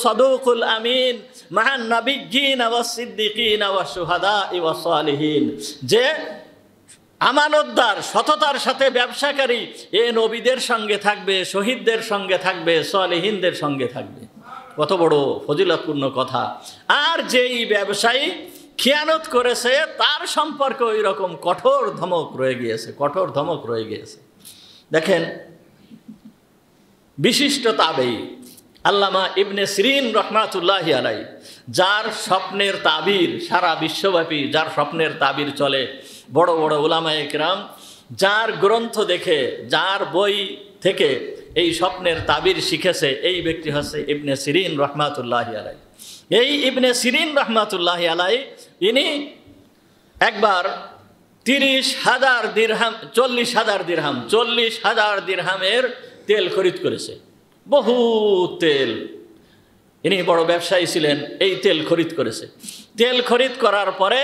সাদুকুল আমিন মা'আন নাবিয়্যিন ওয়াস সিদ্দিকিন ওয়াস শুহাদা ওয়াস সালিহিন, যে আমানতদার সততার সাথে ব্যবসাকারী এ নবীদের সঙ্গে থাকবে, শহীদদের সঙ্গে থাকবে, সালেহিনদের সঙ্গে থাকবে। কত বড় ফজিলতপূর্ণ কথা। আর যেই ব্যবসায়ী খিয়ানত করেছে তার সম্পর্কে ওই রকম কঠোর ধমক রয়ে গিয়েছে, কঠোর ধমক রয়ে গিয়েছে। দেখেন বিশিষ্ট তাবেঈ আল্লামা ইবনে সিরিন রাহমাতুল্লাহি আলাইহি, যার স্বপ্নের তাবির সারা বিশ্বব্যাপী, যার স্বপ্নের তাবির চলে, বড় বড় উলামায়ে কেরাম যার গ্রন্থ দেখে, যার বই থেকে এই স্বপ্নের তাবির শিখেছে, এই ব্যক্তি হচ্ছে ইবনে সিরিন রাহমাতুল্লাহি আলাইহি। এই ইবনে সিরিন রাহমাতুল্লাহি আলাইহি ইনি একবার 30,000 দিরহাম, 40,000 দিরহামের তেল খরিদ করেছে, বহু তেল। ইনি বড় ব্যবসায়ী ছিলেন, এই তেল খরিদ করেছে। তেল খরিদ করার পরে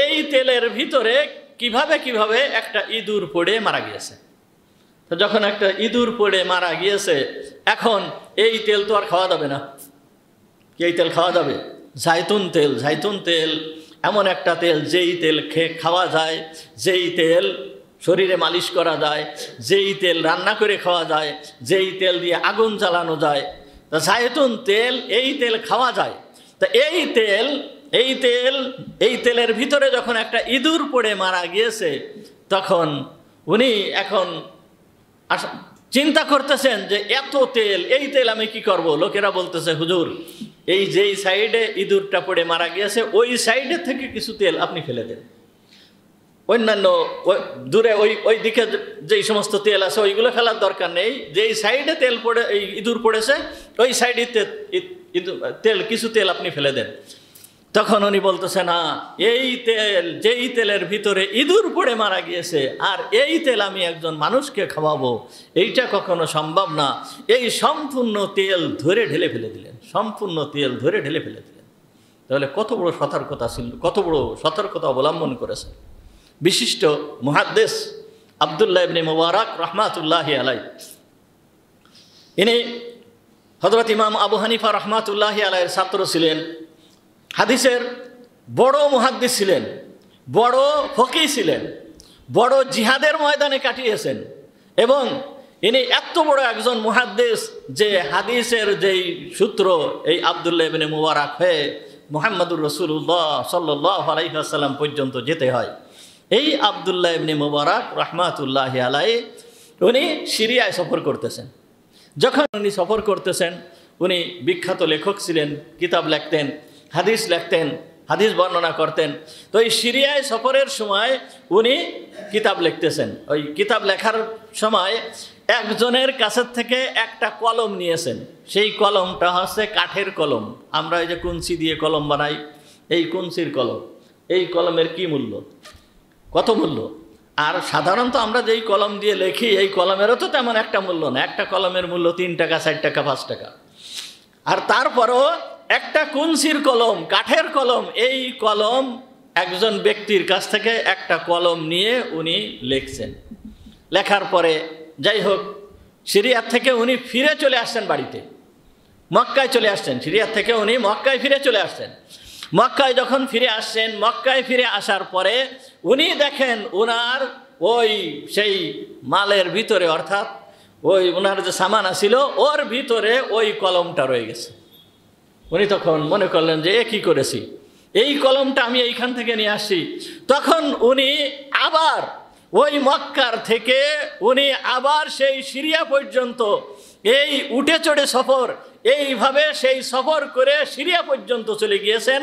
এই তেলের ভিতরে কিভাবে একটা ইঁদুর পড়ে মারা গিয়েছে। তো যখন একটা ইঁদুর পড়ে মারা গিয়েছে, এখন এই তেল তো আর খাওয়া যাবে না। এই তেল খাওয়া যাবে? জাইতুন তেল। জাইতুন তেল এমন একটা তেল, যেই তেল খাওয়া যায়, যেই তেল শরীরে মালিশ করা যায়, যেই তেল রান্না করে খাওয়া যায়, যেই তেল দিয়ে আগুন জ্বালানো যায়, তা জাইতুন তেল, এই তেল খাওয়া যায়। তা এই তেলের ভিতরে যখন একটা ইঁদুর পড়ে মারা গিয়েছে, তখন উনি এখন চিন্তা করতেছেন যে এত তেল, এই তেল আমি কি করব। লোকেরা বলতেছে, হুজুর এই যেই সাইডে ইঁদুরটা পড়ে মারা গিয়েছে ওই সাইডে থেকে কিছু তেল আপনি ফেলে দেন, অন্যান্য দূরে ওই দিকে যেই সমস্ত তেল আছে ওইগুলো ফেলার দরকার নেই, যেই সাইডে তেল পড়ে, এই ইঁদুর পড়েছে ওই সাইডে তেল, কিছু তেল আপনি ফেলে দেন। তখন উনি বলতেছে, না, এই তেল, যেই তেলের ভিতরে ইঁদুর পড়ে মারা গিয়েছে, আর এই তেল আমি একজন মানুষকে খাওয়াবো, এইটা কখনো সম্ভব না। এই সম্পূর্ণ তেল ধরে ঢেলে ফেলে দিলেন, সম্পূর্ণ তেল ধরে ঢেলে ফেলে দিলেন। তাহলে কত বড় সতর্কতা ছিল, কত বড় সতর্কতা অবলম্বন করেছে বিশিষ্ট মুহাদ্দিস আব্দুল্লাহ ইবনে মুবারক রাহমাতুল্লাহি আলাইহি। ইনি হযরত ইমাম আবু হানিফা রাহমাতুল্লাহি আলাইহির ছাত্র ছিলেন, হাদিসের বড় মুহাদ্দিস ছিলেন, বড় ফকিহ ছিলেন, বড় জিহাদের ময়দানে কাটিয়েছেন। এবং ইনি এত বড় একজন মুহাদ্দিস যে হাদিসের যেই সূত্র এই আব্দুল্লাহ ইবনে মুবারক হয়ে মুহাম্মদুর রাসূলুল্লাহ সাল্লাল্লাহু আলাইহি ওয়াসাল্লাম পর্যন্ত যেতে হয়। এই আব্দুল্লাহ ইবনে মুবারক রহমাতুল্লাহি আলাইহি উনি সিরিয়ায় সফর করতেছেন। যখন উনি সফর করতেছেন, উনি বিখ্যাত লেখক ছিলেন, কিতাব লিখতেন, হাদিস লিখতেন, হাদিস বর্ণনা করতেন। তো এই সিরিয়ায় সফরের সময় উনি কিতাব লিখতেছেন। ওই কিতাব লেখার সময় একজনের কাছের থেকে একটা কলম নিয়েছেন। সেই কলমটা হচ্ছে কাঠের কলম। আমরা এই যে কুঞ্চি দিয়ে কলম বানাই, এই কুঞ্চির কলম। এই কলমের কি মূল্য, কত মূল্য? আর সাধারণত আমরা যেই কলম দিয়ে লেখি, এই কলমেরও তো তেমন একটা মূল্য না। একটা কলমের মূল্য 3 টাকা, 4 টাকা, 5 টাকা। আর তারপরও একটা কুঞ্চির কলম, কাঠের কলম, এই কলম একজন ব্যক্তির কাছ থেকে একটা কলম নিয়ে উনি লিখছেন। লেখার পরে যাই হোক, সিরিয়ার থেকে উনি ফিরে চলে আসছেন বাড়িতে, মক্কায় চলে আসছেন। সিরিয়ার থেকে উনি মক্কায় ফিরে চলে আসছেন। মক্কায় যখন ফিরে আসছেন, মক্কায় ফিরে আসার পরে উনি দেখেন ওনার ওই সেই মালের ভিতরে, অর্থাৎ ওই ওনার যে সামানা ছিল ওর ভিতরে ওই কলমটা রয়ে গেছে। উনি তখন মনে করলেন যে এ কী করেছি, এই কলমটা আমি এইখান থেকে নিয়ে আসছি। তখন উনি আবার ওই মক্কার থেকে উনি আবার সেই সিরিয়া পর্যন্ত এই উঠে চড়ে সফর, এইভাবে সেই সফর করে সিরিয়া পর্যন্ত চলে গিয়েছেন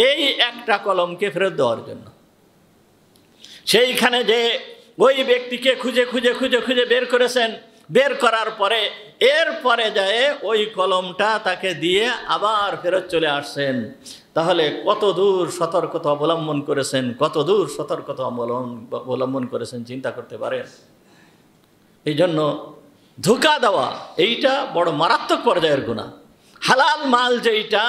এই একটা কলমকে ফেরত দেওয়ার জন্য। সেইখানে যে ওই ব্যক্তিকে খুঁজে খুঁজে খুঁজে খুঁজে বের করেছেন, বের করার পরে এরপরে যায় ওই কলমটা তাকে দিয়ে আবার ফেরত চলে আসছেন। তাহলে কত দূর সতর্কতা অবলম্বন করেছেন, কত দূর সতর্কতা অবলম্বন করেছেন চিন্তা করতে পারেন। এই জন্য ধোঁকা দেওয়া এইটা বড় মারাত্মক পর্যায়ের গুনাহ। হালাল মাল যেইটা,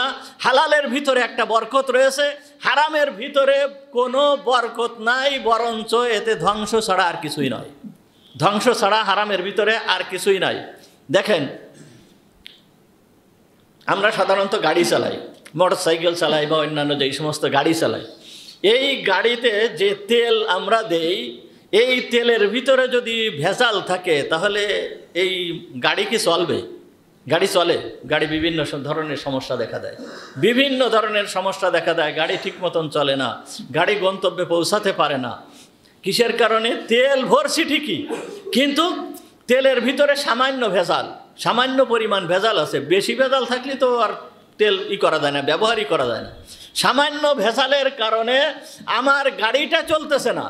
হালালের ভিতরে একটা বরকত রয়েছে, হারামের ভিতরে কোনো বরকত নাই, বরঞ্চ এতে ধ্বংস ছাড়া আর কিছুই নয়। ধ্বংস ছাড়া হারামের ভিতরে আর কিছুই নাই। দেখেন, আমরা সাধারণত গাড়ি চালাই, মোটর সাইকেল চালাই বা অন্যান্য যেই সমস্ত গাড়ি চালাই, এই গাড়িতে যে তেল আমরা দেই, এই তেলের ভিতরে যদি ভেজাল থাকে তাহলে এই গাড়ি কি চলবে? গাড়ি চলে? গাড়ি বিভিন্ন ধরনের সমস্যা দেখা দেয়, বিভিন্ন ধরনের সমস্যা দেখা দেয়। গাড়ি ঠিক মতন চলে না, গাড়ি গন্তব্যে পৌঁছাতে পারে না। কিসের কারণে? তেল ভরছি ঠিকই, কিন্তু তেলের ভিতরে সামান্য ভেজাল, সামান্য পরিমাণ ভেজাল আছে। বেশি ভেজাল থাকলে তো আর তেল করা যায় না, ব্যবহারই করা যায় না। সামান্য ভেজালের কারণে আমার গাড়িটা চলতেছে না।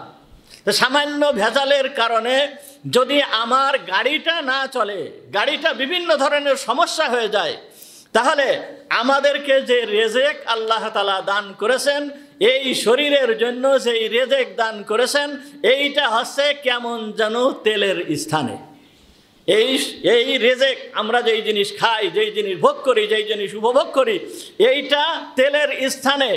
তো সামান্য ভেজালের কারণে যদি আমার গাড়িটা না চলে, গাড়িটা বিভিন্ন ধরনের সমস্যা হয়ে যায়, তাহলে আমাদেরকে যে রেজেক আল্লাহ তাআলা দান করেছেন, এই শরীরের জন্য যেই রেজেক দান করেছেন, এইটা হচ্ছে কেমন যেন তেলের স্থানে। এই রেজেক, আমরা যেই জিনিস খাই, যেই জিনিস ভোগ করি, যেই জিনিস উপভোগ করি, এইটা তেলের স্থানে।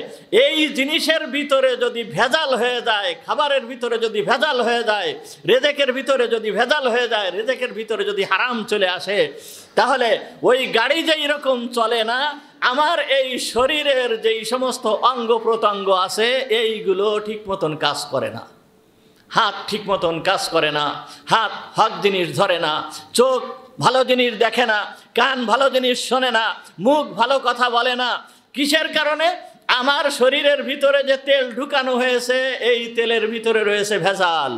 এই জিনিসের ভিতরে যদি ভেজাল হয়ে যায়, খাবারের ভিতরে যদি ভেজাল হয়ে যায়, রেজেকের ভিতরে যদি ভেজাল হয়ে যায়, রেজেকের ভিতরে যদি হারাম চলে আসে, তাহলে ওই গাড়ি যেই রকম চলে না, আমার এই শরীরের যেই সমস্ত অঙ্গ প্রত্যঙ্গ আছে এইগুলো ঠিক মতন কাজ করে না। হাত ঠিক মতন কাজ করে না, হাত হক জিনিস ধরে না, চোখ ভালো জিনিস দেখে না, কান ভালো জিনিস শোনে না, মুখ ভালো কথা বলে না। কিসের কারণে? আমার শরীরের ভিতরে যে তেল ঢুকানো হয়েছে, এই তেলের ভিতরে রয়েছে ভেজাল।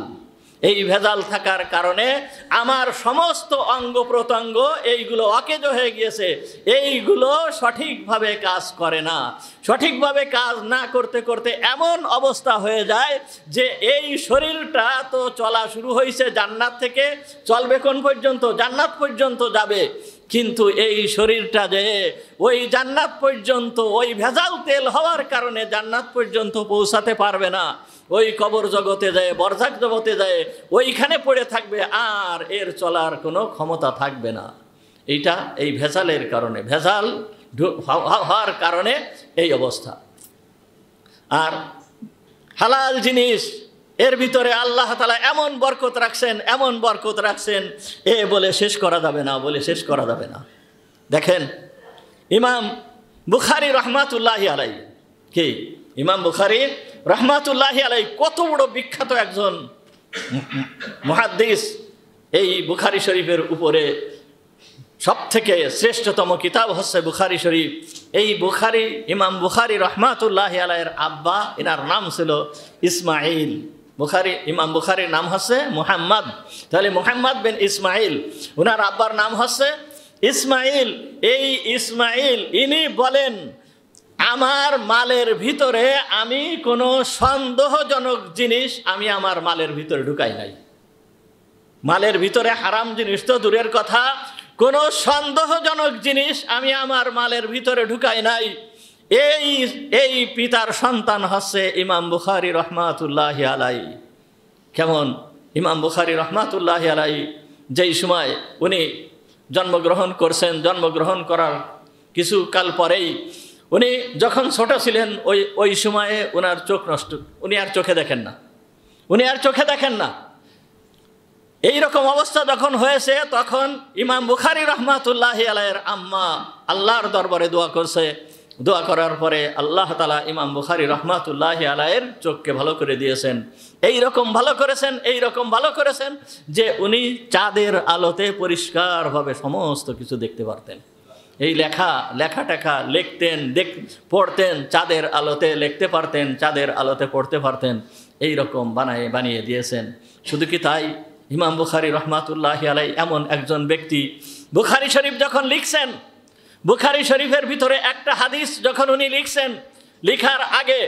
এই ভেজাল থাকার কারণে আমার সমস্ত অঙ্গ প্রত্যঙ্গ এইগুলো অকেজো হয়ে গিয়েছে, এইগুলো সঠিকভাবে কাজ করে না। সঠিকভাবে কাজ না করতে করতে এমন অবস্থা হয়ে যায় যে এই শরীরটা তো চলা শুরু হয়েছে জান্নাত থেকে, চলবে কোন পর্যন্ত? জান্নাত পর্যন্ত যাবে। কিন্তু এই শরীরটা যে ওই জান্নাত পর্যন্ত, ওই ভেজাল তেল হওয়ার কারণে জান্নাত পর্যন্ত পৌঁছাতে পারবে না। ওই কবর জগতে যায়, বরজাক জগতে যায়, ওইখানে পড়ে থাকবে, আর এর চলার কোনো ক্ষমতা থাকবে না। এইটা এই ভেজালের কারণে, ভেজাল হওয়ার কারণে এই অবস্থা। আর হালাল জিনিস, এর ভিতরে আল্লাহ তাআলা এমন বরকত রাখছেন, এমন বরকত রাখছেন, এ বলে শেষ করা যাবে না, বলে শেষ করা যাবে না। দেখেন, ইমাম বুখারী রহমাতুল্লাহি আলাইহি, কি ইমাম বুখারী রহমাতুল্লাহি আলাইহি কত বড় বিখ্যাত একজন মুহাদ্দিস। এই বুখারী শরীফের উপরে সবথেকে শ্রেষ্ঠতম কিতাব হচ্ছে বুখারী শরীফ। এই বুখারী, ইমাম বুখারী রহমাতুল্লাহি আলাইহির আব্বা, এনার নাম ছিল ইসমাইল। ইমাম বুখারীর নাম হচ্ছে মুহাম্মদ। তাহলে মুহাম্মদ বিন ইসমাইল, ওনার আব্বার নাম হচ্ছে ইসমাইল। এই ইসমাইল ইনি বলেন, আমার মালের ভিতরে আমি কোনো সন্দেহজনক জিনিস আমি আমার মালের ভিতরে ঢুকাই নাই। মালের ভিতরে হারাম জিনিস তো দূরের কথা, কোনো সন্দেহজনক জিনিস আমি আমার মালের ভিতরে ঢুকাই নাই। এই পিতার সন্তান হচ্ছে ইমাম বুখারী রহমাতুল্লাহি আলাইহি। কেমন? ইমাম বুখারী রহমাতুল্লাহি আলাইহি যেই সময় উনি জন্মগ্রহণ করছেন, জন্মগ্রহণ করার কিছু কাল পরেই উনি যখন ছোট ছিলেন ওই সময়ে ওনার চোখ নষ্ট, উনি আর চোখে দেখেন না। এইরকম অবস্থা যখন হয়েছে তখন ইমাম বুখারী রহমাতুল্লাহি আলাইহির আম্মা আল্লাহর দরবারে দোয়া করছে। দোয়া করার পরে আল্লাহ তাআলা ইমাম বুখারী রহমাতুল্লাহি আলাইহির চোখকে ভালো করে দিয়েছেন। এইরকম ভালো করেছেন যে উনি চাঁদের আলোতে পরিষ্কারভাবে সমস্ত কিছু দেখতে পারতেন। এই লেখাটাকা লিখতেন, পড়তেন, চাঁদের আলোতে লিখতে পারতেন, চাঁদের আলোতে পড়তে পারতেন। এইরকম বানিয়ে দিয়েছেন। শুধু কি তাই, ইমাম বুখারী রহমাতুল্লাহি আলাইহি এমন একজন ব্যক্তি, বুখারী শরীফ যখন লিখছেন, বুখারী শরীফের ভিতরে একটা হাদিস যখন উনি লিখছেন, লিখার আগে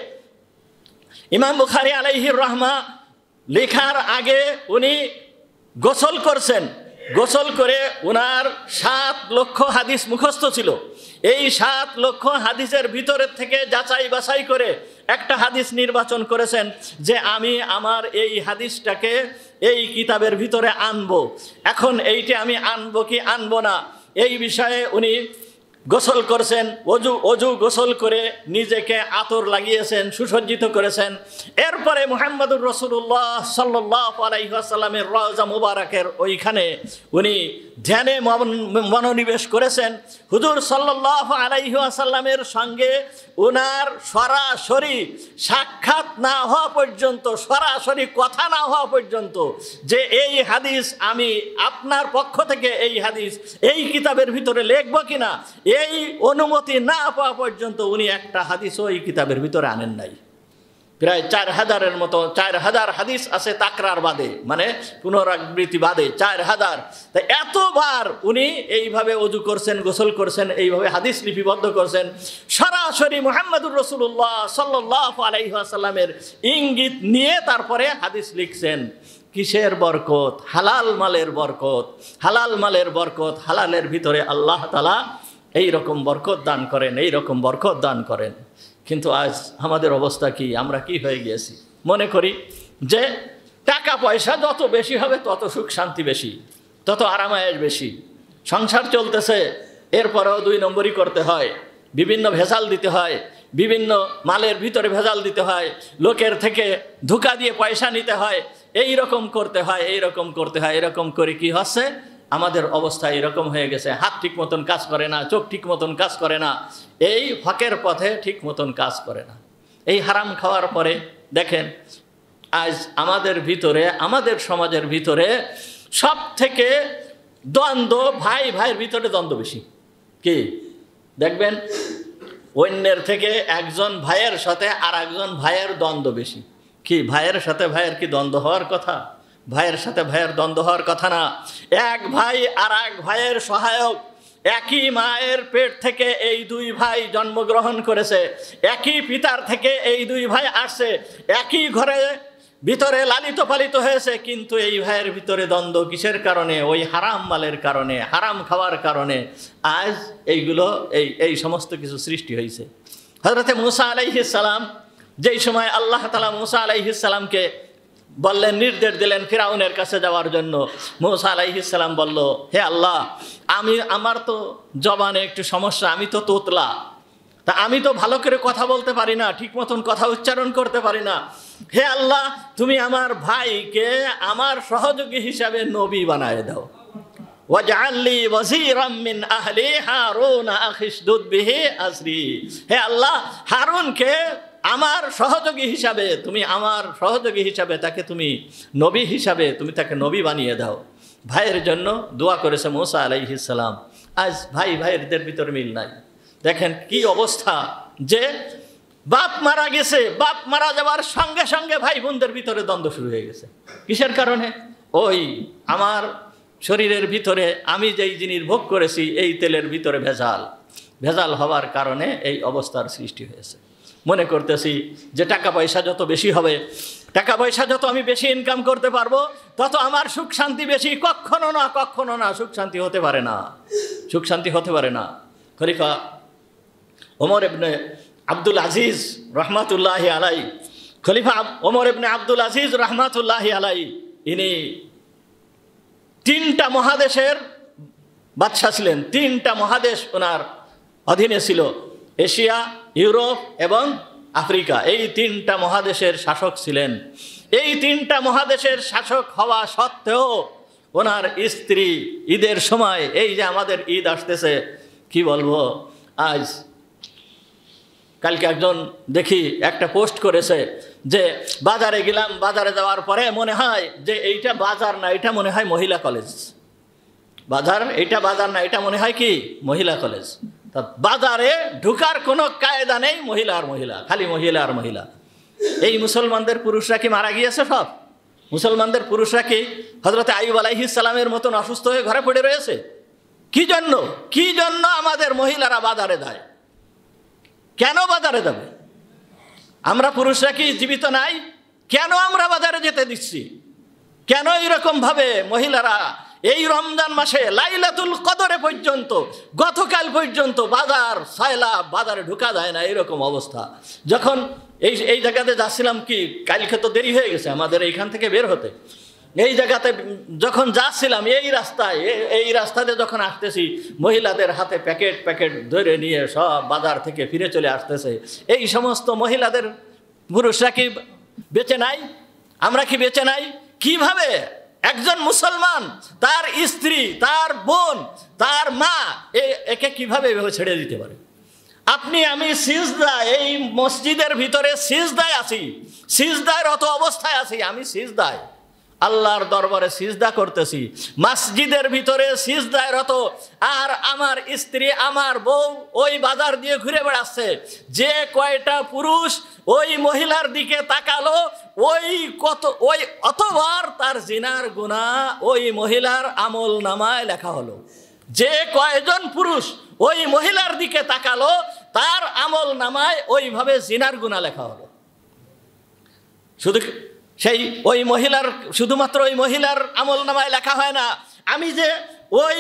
ইমাম বুখারী আলাইহির রহমা লেখার আগে উনি গোসল করছেন। গোসল করে ওনার 7 লক্ষ হাদিস মুখস্থ ছিল। এই 7 লক্ষ হাদিসের ভিতরের থেকে যাচাই বাছাই করে একটা হাদিস নির্বাচন করেছেন যে আমি আমার এই হাদিসটাকে এই কিতাবের ভিতরে আনবো। এখন এইটা আমি আনবো কি আনবো না, এই বিষয়ে উনি গোসল করছেন। অজু গোসল করে নিজেকে আতর লাগিয়েছেন, সুসজ্জিত করেছেন। এরপরে মুহাম্মদুর রাসূলুল্লাহ সাল্লাল্লাহু আলাইহি ওয়াসাল্লামের রওজা মুবারকের ওইখানে উনি ধ্যানে মনোনিবেশ করেছেন। হুজুর সাল্লাল্লাহু আলাইহি ওয়াসাল্লামের সঙ্গে ওনার সরাসরি সাক্ষাৎ না হওয়া পর্যন্ত, সরাসরি কথা না হওয়া পর্যন্ত, যে এই হাদিস আমি আপনার পক্ষ থেকে এই হাদিস এই কিতাবের ভিতরে লিখব কিনা, এই অনুমতি না পাওয়া পর্যন্ত উনি একটা হাদিসও এই কিতাবের ভিতরে আনেন নাই। প্রায় 4000-এর মতো, 4000 হাদিস আছে তাকরার বাদে, মানে পুনরাবৃত্তি বাদে 4000। তাই এতবার উনি এইভাবে ওযু করছেন, গোসল করছেন, এইভাবে হাদিস লিপিবদ্ধ করছেন। সরাসরি মুহাম্মদুর রাসূলুল্লাহ সাল্লাল্লাহু আলাইহি ওয়াসাল্লামের ইঙ্গিত নিয়ে তারপরে হাদিস লিখছেন। কিসের বরকত? হালাল মালের বরকত। হালাল মালের বরকত, হালালের ভিতরে আল্লাহ তাআলা এইরকম বরকত দান করেন, এইরকম বরকত দান করেন। কিন্তু আজ আমাদের অবস্থা কি? আমরা কি হয়ে গিয়েছি? মনে করি যে টাকা পয়সা যত বেশি হবে তত সুখ শান্তি বেশি, তত আরামায়েশ বেশি। সংসার চলতেছে, এরপরেও 2 নম্বরই করতে হয়, বিভিন্ন ভেজাল দিতে হয়, বিভিন্ন মালের ভিতরে ভেজাল দিতে হয়, লোকের থেকে ধোঁকা দিয়ে পয়সা নিতে হয়, এই রকম করতে হয়, এইরকম করতে হয়। এরকম করে কি হচ্ছে? আমাদের অবস্থা এরকম হয়ে গেছে। হাত ঠিক মতন কাজ করে না, চোখ ঠিক মতন কাজ করে না, এই হকের পথে ঠিক মতন কাজ করে না। এই হারাম খাওয়ার পরে দেখেন আজ আমাদের ভিতরে, আমাদের সমাজের ভিতরে সব থেকে দ্বন্দ্ব, ভাই ভাইয়ের ভিতরে দ্বন্দ্ব বেশি। কি দেখবেন? অন্যের থেকে একজন ভাইয়ের সাথে আর একজন ভাইয়ের দ্বন্দ্ব বেশি। কি ভাইয়ের সাথে ভাইয়ের কি দ্বন্দ্ব হওয়ার কথা? ভাইয়ের সাথে ভাইয়ের দ্বন্দ্ব হওয়ার কথা না। এক ভাই আর এক ভাইয়ের সহায়ক। একই মায়ের পেট থেকে এই 2 ভাই জন্মগ্রহণ করেছে, একই পিতার থেকে এই 2 ভাই আসছে, একই ঘরে ভিতরে লালিত পালিত হয়েছে, কিন্তু এই ভাইয়ের ভিতরে দ্বন্দ্ব কিসের কারণে? ওই হারাম মালের কারণে, হারাম খাওয়ার কারণে আজ এইগুলো এই সমস্ত কিছু সৃষ্টি হয়েছে। হযরতে মূসা আলাইহিস সালাম যেই সময় আল্লাহ তাআলা মূসা আলাইহিস সালামকে বললেন, নির্দেশ দিলেন ফিরাউনের কাছে যাওয়ার জন্য, মূসা আলাইহিস সালাম বলল, হে আল্লাহ, আমার তো জবানে একটু সমস্যা, আমি তো তোতলা, তা আমি তো ভালো করে কথা বলতে পারি না, ঠিক মতন কথা উচ্চারণ করতে পারি না। হে আল্লাহ, তুমি আমার ভাইকে আমার সহযোগী হিসাবে নবী বানায় দাও। ওয়াজআললি ওয়াজিরাম মিন আহলি হারুন আখিশদুদ বিহি আসরি। হে আল্লাহ, হারুনকে আমার সহযোগী হিসাবে, তুমি আমার সহযোগী হিসাবে তাকে তুমি নবী হিসাবে তুমি তাকে নবী বানিয়ে দাও। ভাইয়ের জন্য দোয়া করেছে মূসা আলাইহিস সালাম। আজ ভাই ভাইয়েরদের ভিতরে মিল নাই। দেখেন কি অবস্থা, যে বাপ মারা গেছে, বাপ মারা যাওয়ার সঙ্গে সঙ্গে ভাই বোনদের ভিতরে দ্বন্দ্ব শুরু হয়ে গেছে। কিসের কারণে? ওই আমার শরীরের ভিতরে আমি যেই জিনিস ভোগ করেছি এই তেলের ভিতরে ভেজাল, ভেজাল হওয়ার কারণে এই অবস্থার সৃষ্টি হয়েছে। মনে করতেছি যে টাকা পয়সা যত বেশি হবে, টাকা পয়সা যত আমি বেশি ইনকাম করতে পারবো, তত আমার সুখ শান্তি বেশি। কখনো না, কখনো না, সুখ শান্তি হতে পারে না, সুখ শান্তি হতে পারে না। খলিফা ওমর ইবনে আব্দুল আজিজ রহমাতুল্লাহি আলাই, খলিফা ওমর ইবনে আব্দুল আজিজ রহমাতুল্লাহি আলাই, ইনি 3টা মহাদেশের বাদশা ছিলেন। 3টা মহাদেশ ওনার অধীনে ছিল, এশিয়া, ইউরোপ এবং আফ্রিকা। এই 3টা মহাদেশের শাসক ছিলেন। এই 3টা মহাদেশের শাসক হওয়া সত্ত্বেও ওনার স্ত্রী ঈদের সময়, এই যে আমাদের ঈদ আসতেছে, কি বলবো, আজ কালকে একজন দেখি একটা পোস্ট করেছে যে বাজারে গেলাম, বাজারে যাওয়ার পরে মনে হয় যে এইটা বাজার না, এটা মনে হয় মহিলা কলেজ। বাজার, এইটা বাজার না, এটা মনে হয় কি মহিলা কলেজ। তা বাজারে ঢুকার কোনো কায়দা নেই, মহিলা আর মহিলা, খালি মহিলা আর মহিলা। এই মুসলমানদের পুরুষরা কি মারা গিয়েছে সব? মুসলমানদের পুরুষরা কি হযরত আইয়ুব আলাইহিস সালামের মতন অসুস্থ হয়ে ঘরে পড়ে রয়েছে? কি জন্য? কি জন্য আমাদের মহিলারা বাজারে যায়? কেন বাজারে যাবে? আমরা পুরুষরা কি জীবিত নাই? কেন আমরা বাজারে যেতে দিচ্ছি? কেন এরকম ভাবে মহিলারা এই রমজান মাসে লাইলাতুল কদরে পর্যন্ত, গতকাল পর্যন্ত বাজার সায়লাব, বাজারে ঢোকা যায় না, এরকম অবস্থা। যখন এই জায়গাতে যাচ্ছিলাম, কি কালকে তো দেরি হয়ে গেছে আমাদের এইখান থেকে বের হতে, এই জায়গাতে যখন যাচ্ছিলাম, এই রাস্তাতে যখন আসতেছি, মহিলাদের হাতে প্যাকেট প্যাকেট ধরে নিয়ে সব বাজার থেকে ফিরে চলে আসতেছে। এই সমস্ত মহিলাদের পুরুষরা কি বেঁচে নাই? আমরা কি বেঁচে নাই? কিভাবে একজন মুসলমান তার স্ত্রী, তার বোন, তার মা, একে কিভাবে এভাবে ছেড়ে দিতে পারে? আপনি আমি সিজদায়, এই মসজিদের ভিতরে সিজদায় আছি, সিজদায়রত অবস্থায় আছি, আমি সিজদায় আল্লাহর দরবারে সিজদা করতেছি, মসজিদের ভিতরে সিজদায়রত, আর আমার স্ত্রী, আমার বউ ওই বাজার দিয়ে ঘুরে বেড়াচ্ছে। যে কয়টা পুরুষ ওই মহিলার দিকে তাকালো, ওই অতবার তার জিনার গুনাহ ওই মহিলার আমল নামায় লেখা হলো। যে কয়জন পুরুষ ওই মহিলার দিকে তাকালো, তার আমল নামায় ওইভাবে জিনার গুনাহ লেখা হলো। শুধু সেই ওই মহিলার, শুধুমাত্র ওই মহিলার আমল নামায় লেখা হয় না, আমি যে ওই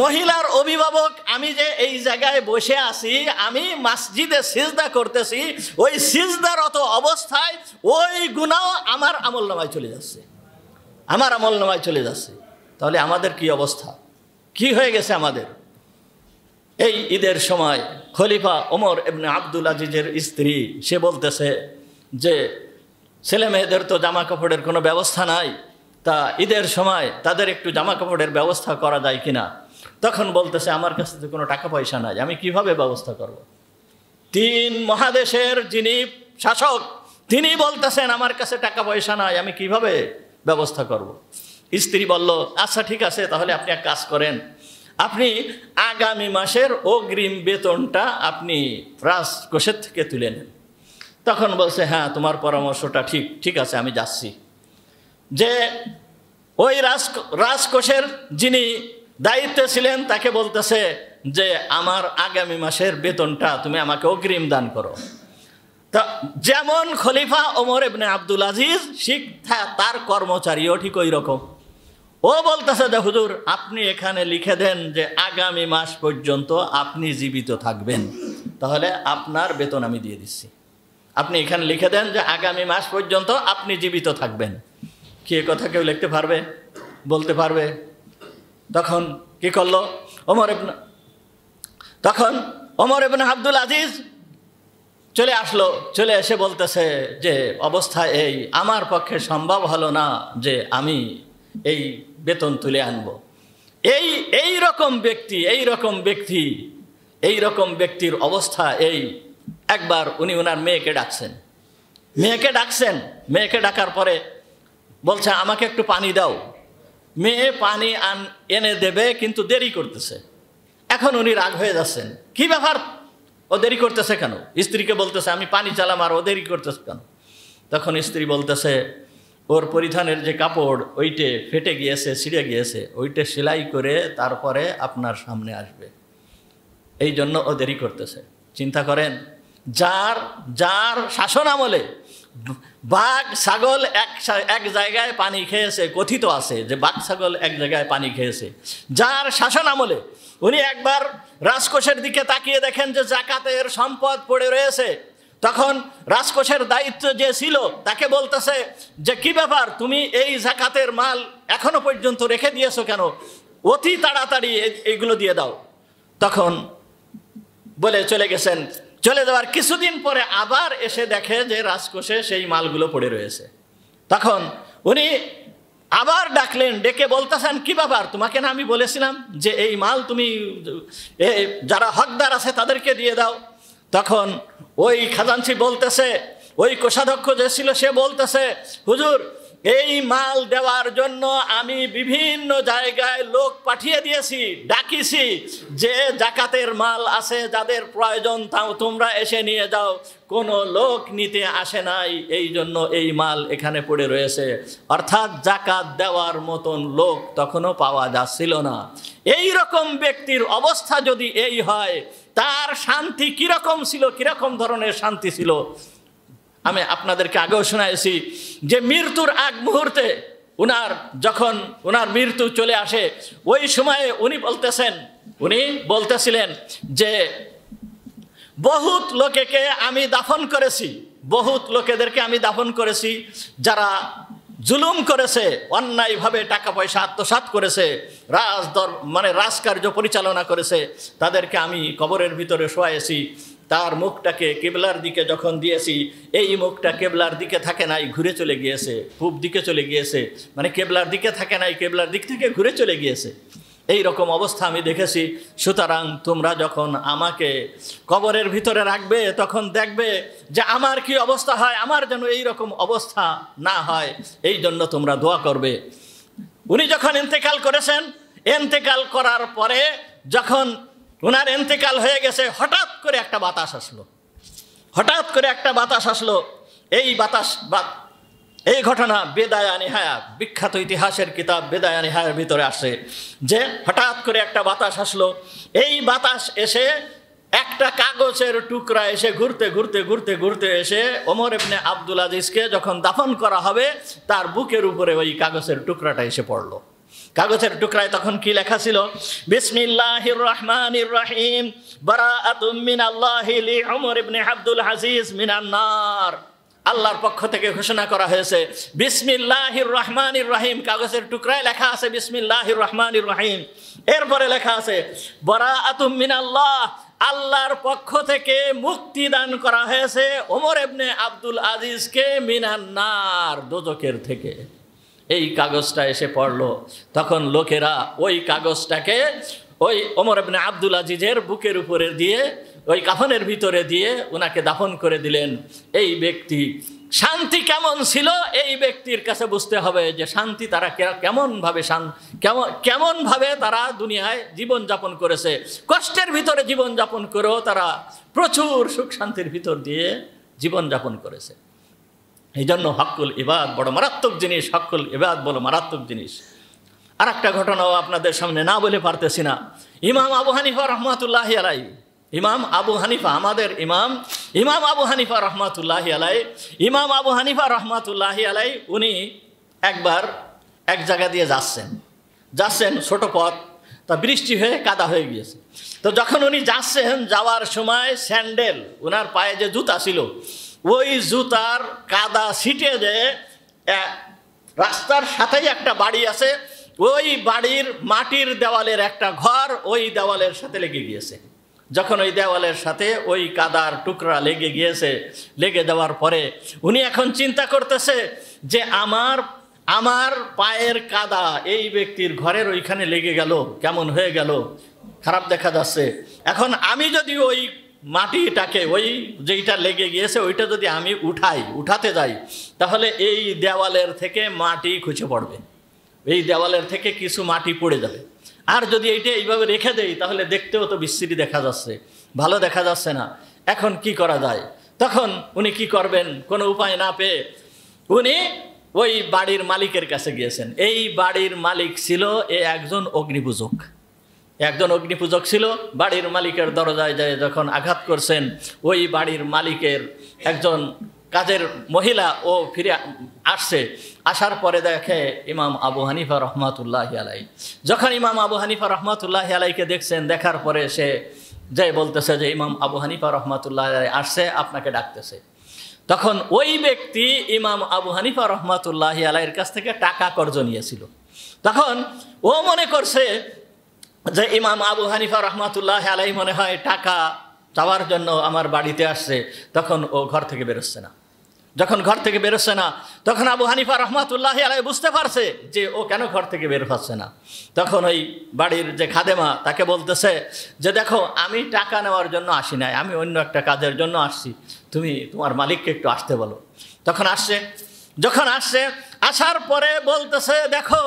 মহিলার অভিভাবক, আমি যে এই জায়গায় বসে আছি, আমি মসজিদে সিজদা করতেছি, ওই সিজদারত অবস্থায় ওই গুনাহ আমার আমল নামায় চলে যাচ্ছে, আমার আমল নামায় চলে যাচ্ছে। তাহলে আমাদের কি অবস্থা, কি হয়ে গেছে আমাদের? এই ঈদের সময় খলিফা ওমর ইবনে আব্দুল আজিজের স্ত্রী, সে বলতেছে যে ছেলে মেয়েদের তো জামা কাপড়ের কোনো ব্যবস্থা নাই, তা ঈদের সময় তাদের একটু জামা কাপড়ের ব্যবস্থা করা যায় কিনা? তখন বলতেছে আমার কাছে তো কোনো টাকা পয়সা নাই, আমি কিভাবে ব্যবস্থা করব? 3 মহাদেশের যিনি শাসক, তিনি বলতেছেন আমার কাছে টাকা পয়সা নাই, আমি কিভাবে ব্যবস্থা করব? স্ত্রী বলল, আচ্ছা ঠিক আছে, তাহলে আপনি এক কাজ করেন, আপনি আগামী মাসের অগ্রিম বেতনটা আপনি রাজকোষের থেকে তুলে নেন। তখন বলছে, হ্যাঁ তোমার পরামর্শটা ঠিক আছে, আমি যাচ্ছি। যে ওই রাজকোষের যিনি দায়িত্বে ছিলেন, তাকে বলতেছে যে আমার আগামী মাসের বেতনটা তুমি আমাকে অগ্রিম দান করো। তা যেমন খলিফা ওমর ইবনে আব্দুল আজিজ, শিক্ষা তার কর্মচারীও ঠিক ওই রকম। ও বলতেছে যে হুজুর, আপনি এখানে লিখে দেন যে আগামী মাস পর্যন্ত আপনি জীবিত থাকবেন, তাহলে আপনার বেতন আমি দিয়ে দিচ্ছি। আপনি এখানে লিখে দেন যে আগামী মাস পর্যন্ত আপনি জীবিত থাকবেন। কি এ কথা কেউ লিখতে পারবে, বলতে পারবে? তখন কি করলো তখন ওমর ইবনে আব্দুল আজিজ চলে আসলো, চলে এসে বলতেছে যে অবস্থা এই, আমার পক্ষে সম্ভব হলো না যে আমি এই বেতন তুলে আনবো। এই রকম ব্যক্তির অবস্থা এই। একবার উনি ওনার মেয়েকে ডাকছেন, মেয়েকে ডাকার পরে বলছে আমাকে একটু পানি দাও। মেয়ে পানি এনে দেবে, কিন্তু দেরি করতেছে। এখন উনি রাগ হয়ে যাচ্ছেন, কি ব্যাপার, ও দেরি করতেছে কেন? স্ত্রীকে বলতেছে আমি পানি চালাম, আর ও দেরি করতেছে কেন? তখন স্ত্রী বলতেছে ওর পরিধানের যে কাপড় ওইটে ফেটে গিয়েছে, ছিঁড়ে গিয়েছে, ওইটে সেলাই করে তারপরে আপনার সামনে আসবে, এই জন্য ও দেরি করতেছে। চিন্তা করেন, যার শাসন আমলে বাঘ ছাগল এক জায়গায় পানি খেয়েছে, কথিত আছে যে বাঘ ছাগল এক জায়গায় পানি খেয়েছে, যার শাসন আমলে উনি একবার রাজকোষের দিকে তাকিয়ে দেখেন যে জাকাতের সম্পদ পড়ে রয়েছে, তখন রাজকোষের দায়িত্ব যে ছিল তাকে বলতেছে যে কি ব্যাপার, তুমি এই জাকাতের মাল এখনো পর্যন্ত রেখে দিয়েছো কেন, অতি তাড়াতাড়ি এইগুলো দিয়ে দাও। তখন বলে চলে গেছেন। চলে যাওয়ার কিছুদিন পরে আবার এসে দেখে যে রাজকোষে সেই মালগুলো পড়ে রয়েছে। তখন উনি আবার ডাকলেন, ডেকে বলতেছেন কি ব্যাপার, তোমাকে না আমি বলেছিলাম যে এই মাল তুমি যারা হকদার আছে তাদেরকে দিয়ে দাও। তখন ওই খাজানচি বলতেছে, ওই কোষাধ্যক্ষ যে ছিল সে বলতেছে, হুজুর এই মাল দেওয়ার জন্য আমি বিভিন্ন জায়গায় লোক পাঠিয়ে দিয়েছি, ডাকিছি যে জাকাতের মাল আছে, যাদের প্রয়োজন তাও তোমরা এসে নিয়ে যাও, কোনো লোক নিতে আসে নাই, এই জন্য এই মাল এখানে পড়ে রয়েছে। অর্থাৎ জাকাত দেওয়ার মতন লোক তখনও পাওয়া যাচ্ছিল না। এই রকম ব্যক্তির অবস্থা যদি এই হয়, তার শান্তি কিরকম ছিল, কিরকম ধরনের শান্তি ছিল। আমি আপনাদেরকে আগেও শোনাইছি যে মৃত্যুর আগ মুহূর্তে যখন ওনার মৃত্যু চলে আসে, ওই সময়ে উনি বলতেছিলেন যে বহুত লোকেকে আমি দাফন করেছি, বহুত লোকেদেরকে আমি দাফন করেছি, যারা জুলুম করেছে, অন্যায়ভাবে টাকা পয়সা আত্মসাৎ করেছে, রাজকার্য পরিচালনা করেছে, তাদেরকে আমি কবরের ভিতরে শোয়াইছি। তার মুখটাকে কেবলার দিকে যখন দিয়েছি, এই মুখটা কেবলার দিকে থাকে নাই, ঘুরে চলে গিয়েছে, পূব দিকে চলে গিয়েছে, মানে কেবলার দিকে থাকে নাই, কেবলার দিক থেকে ঘুরে চলে গিয়েছে। এই রকম অবস্থা আমি দেখেছি। সুতরাং তোমরা যখন আমাকে কবরের ভিতরে রাখবে, তখন দেখবে যে আমার কি অবস্থা হয়, আমার যেন এই রকম অবস্থা না হয়, এই জন্য তোমরা দোয়া করবে। উনি যখন ইন্তেকাল করেছেন, ইন্তেকাল করার পরে যখন ওনার ইন্তেকাল হয়ে গেছে, হঠাৎ করে একটা বাতাস আসলো। এই ঘটনা বেদায়া নিহায়া, বিখ্যাত ইতিহাসের কিতাব বেদায়া নিহায়ার ভিতরে আসে যে হঠাৎ করে একটা বাতাস আসলো। এই বাতাস এসে একটা কাগজের টুকরা এসে ঘুরতে এসে ওমর ইবনে আব্দুল আজিজকে যখন দাফন করা হবে, তার বুকের উপরে ওই কাগজের টুকরাটা এসে পড়লো। কাগজের টুকরায় তখন কি লেখা ছিল? বিসমিল্লাহির রহমানির রহিম, বারাআতুম মিনাল্লাহি লি ওমর ইবনে আব্দুল আজিজ মিনান নার। আল্লাহর পক্ষ থেকে ঘোষণা করা হয়েছে বিসমিল্লাহির রহমানির রহিম। কাগজের টুকরায় লেখা আছে বিসমিল্লাহির রহমানির রহিম, এরপরে লেখা আছে বারাআতুম মিনাল্লাহ, আল্লাহর পক্ষ থেকে মুক্তি দান করা হয়েছে ওমর ইবনে আব্দুল আজিজকে মিনান নার, দোজখের থেকে। এই কাগজটা এসে পড়লো। তখন লোকেরা ওই কাগজটাকে ওই ওমর ইবনে আব্দুল আজিজের বুকের উপরে দিয়ে, ওই কাফনের ভিতরে দিয়ে ওনাকে দাফন করে দিলেন। এই ব্যক্তি শান্তি কেমন ছিল, এই ব্যক্তির কাছে বুঝতে হবে যে শান্তি তারা কেমনভাবে তারা দুনিয়ায় জীবনযাপন করেছে। কষ্টের ভিতরে জীবনযাপন করেও তারা প্রচুর সুখ শান্তির ভিতর দিয়ে জীবনযাপন করেছে। এই জন্য হকুল ইবাদ বড় মারাত্মক জিনিস, হকুল ইবাদ বড় মারাত্মক জিনিস। আর একটা ঘটনাও আপনাদের সামনে না বলে পারতেছি না। ইমাম আবু হানিফা রহমাতুল্লাহি আলাই, ইমাম আবু হানিফা, আমাদের ইমাম আবু হানিফা রহমাতুল্লাহি আলাই, ইমাম আবু হানিফা রহমাতুল্লাহি আলাই, উনি একবার এক জায়গা দিয়ে যাচ্ছেন ছোট পথ, তা বৃষ্টি হয়ে কাদা হয়ে গিয়েছে। তো যখন উনি যাওয়ার সময় স্যান্ডেল, ওনার পায়ে যে জুতা ছিল, ওই জুতার কাদা ছিটে যে রাস্তার সাথেই একটা বাড়ি আছে, ওই বাড়ির মাটির দেওয়ালের একটা ঘর ওই দেওয়ালের সাথে লেগে গিয়েছে। যখন ওই দেওয়ালের সাথে ওই কাদার টুকরা লেগে যাওয়ার পরে উনি এখন চিন্তা করতেছে যে আমার পায়ের কাদা এই ব্যক্তির ঘরের ওইখানে লেগে গেল, কেমন হয়ে গেল, খারাপ দেখা যাচ্ছে। এখন আমি যদি ওই মাটিটাকে, ওই যেইটা লেগে গিয়েছে ওইটা যদি আমি উঠাতে যাই, তাহলে এই দেওয়ালের থেকে মাটি খসে পড়বে, এই দেওয়ালের থেকে কিছু মাটি পড়ে যাবে। আর যদি এইটা এইভাবে রেখে দেই, তাহলে দেখতেও তো বিশ্রী দেখা যাচ্ছে, ভালো দেখা যাচ্ছে না, এখন কি করা যায়? তখন উনি কি করবেন, কোনো উপায় না পেয়ে উনি ওই বাড়ির মালিকের কাছে গিয়েছেন। এই বাড়ির মালিক ছিল একজন অগ্নিপূজক, একজন অগ্নিপূজক ছিল। বাড়ির মালিকের দরজায় যায় যখন আঘাত করছেন, ওই বাড়ির মালিকের একজন কাজের মহিলা ও ফিরে আসছে। আসার পরে দেখে ইমাম আবু হানিফা রহমাতুল্লাহি আলাই। যখন ইমাম আবু হানিফা রহমাতুল্লাহি আলাইকে দেখছেন, দেখার পরে সে যাই বলতেছে যে ইমাম আবু হানিফা রহমাতুল্লাহি আলাই আসছে, আপনাকে ডাকতেছে। তখন ওই ব্যক্তি ইমাম আবু হানিফা রহমাতুল্লাহি আলাইয়ের কাছ থেকে টাকা কর্জ নিয়েছিল। তখন ও মনে করছে যে ইমাম আবু হানিফা রহমাতুল্লাহি আলাই মনে হয় টাকা চাওয়ার জন্য আমার বাড়িতে আসছে। তখন ও ঘর থেকে বেরোচ্ছে না। যখন ঘর থেকে বেরোচ্ছে না, তখন আবু হানিফা রহমাতুল্লাহি আলাই বুঝতে পারছে যে ও কেন ঘর থেকে বের হচ্ছে না। তখন ওই বাড়ির যে খাদেমা তাকে বলতেছে যে দেখো, আমি টাকা নেওয়ার জন্য আসি নাই, আমি অন্য একটা কাজের জন্য আসছি, তুমি তোমার মালিককে একটু আসতে বলো। তখন আসছে। যখন আসছে, আসার পরে বলতেছে দেখো,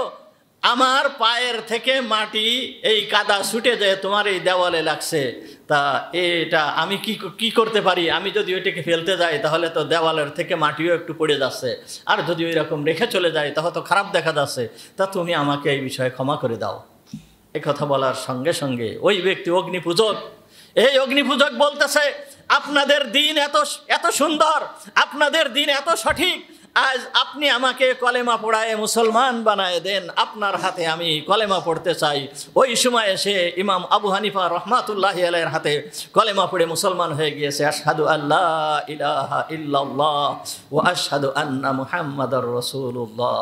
আমার পায়ের থেকে মাটি এই কাদা ছুটে যায় তোমার এই দেওয়ালে লাগছে, তা এটা আমি কি করতে পারি? আমি যদি ওইটাকে ফেলতে যাই তাহলে তো দেওয়ালের থেকে মাটিও একটু পড়ে যাচ্ছে, আর যদি ওই রকম রেখে চলে যায় তাহলে তো খারাপ দেখা যাচ্ছে, তা তুমি আমাকে এই বিষয়ে ক্ষমা করে দাও। এই কথা বলার সঙ্গে সঙ্গে ওই ব্যক্তি অগ্নিপূজক, এই অগ্নিপূজক বলতেছে আপনাদের দিন এত সুন্দর, আপনাদের দিন এত সঠিক, আজ আপনি আমাকে কলেমা পড়ায় মুসলমান বানায় দেন, আপনার হাতে আমি কলেমা পড়তে চাই। ওই সময় এসে ইমাম আবু হানিফা রহমাতুল্লাহি আলাইহির হাতে কলেমা পড়ে মুসলমান হয়ে গিয়েছে। আশহাদু আল্লা ইলাহা ইল্লাল্লাহ ওয়া আশহাদু আন্না মুহাম্মাদার রাসূলুল্লাহ।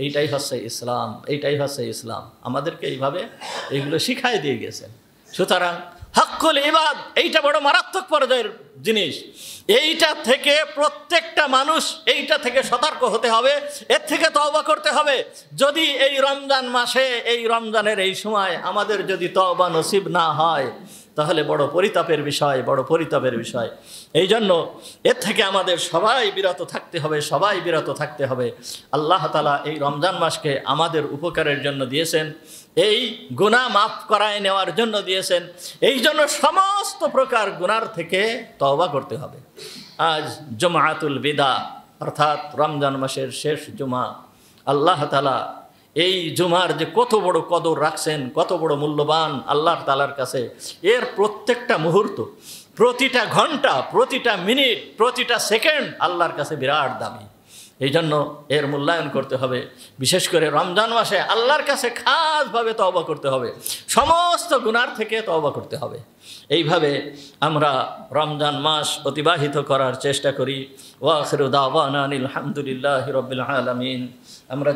এইটাই হচ্ছে ইসলাম, এইটাই হচ্ছে ইসলাম। আমাদেরকে এইভাবে এইগুলো শিখাই দিয়ে গেছেন। সুতরাং হক্কুল ইবাদ এইটা বড় মারাত্মক পর্যায়ের জিনিস। এইটা থেকে প্রত্যেকটা মানুষ এইটা থেকে সতর্ক হতে হবে, এর থেকে তওবা করতে হবে। যদি এই রমজান মাসে, এই রমজানের এই সময় আমাদের যদি তওবা নসিব না হয় তাহলে বড় পরিতাপের বিষয়, বড় পরিতাপের বিষয়। এই জন্য এর থেকে আমাদের সবাই বিরত থাকতে হবে, সবাই বিরত থাকতে হবে। আল্লাহ তাআলা এই রমজান মাসকে আমাদের উপকারের জন্য দিয়েছেন, এই গুনাহ মাফ করায় নেওয়ার জন্য দিয়েছেন। এই জন্য সমস্ত প্রকার গুনার থেকে তওবা করতে হবে। আজ জুমআতুল বিদা অর্থাৎ রমজান মাসের শেষ জুমা। আল্লাহ তাআলা এই জুমার যে কত বড় কদর রাখছেন, কত বড় মূল্যবান আল্লাহ তাআলার কাছে। এর প্রত্যেকটা মুহূর্ত, প্রতিটা ঘন্টা, প্রতিটা মিনিট, প্রতিটা সেকেন্ড আল্লাহর কাছে বিরাট দামি। এই জন্য এর মূল্যায়ন করতে হবে। বিশেষ করে রমজান মাসে আল্লাহর কাছে খাসভাবে তওবা করতে হবে, সমস্ত গুনার থেকে তওবা করতে হবে। এইভাবে আমরা রমজান মাস অতিবাহিত করার চেষ্টা করি। ওয়া আখিরু দাওয়ানা আনিল হামদুলিল্লাহি রাব্বিল আলামিন। আমরা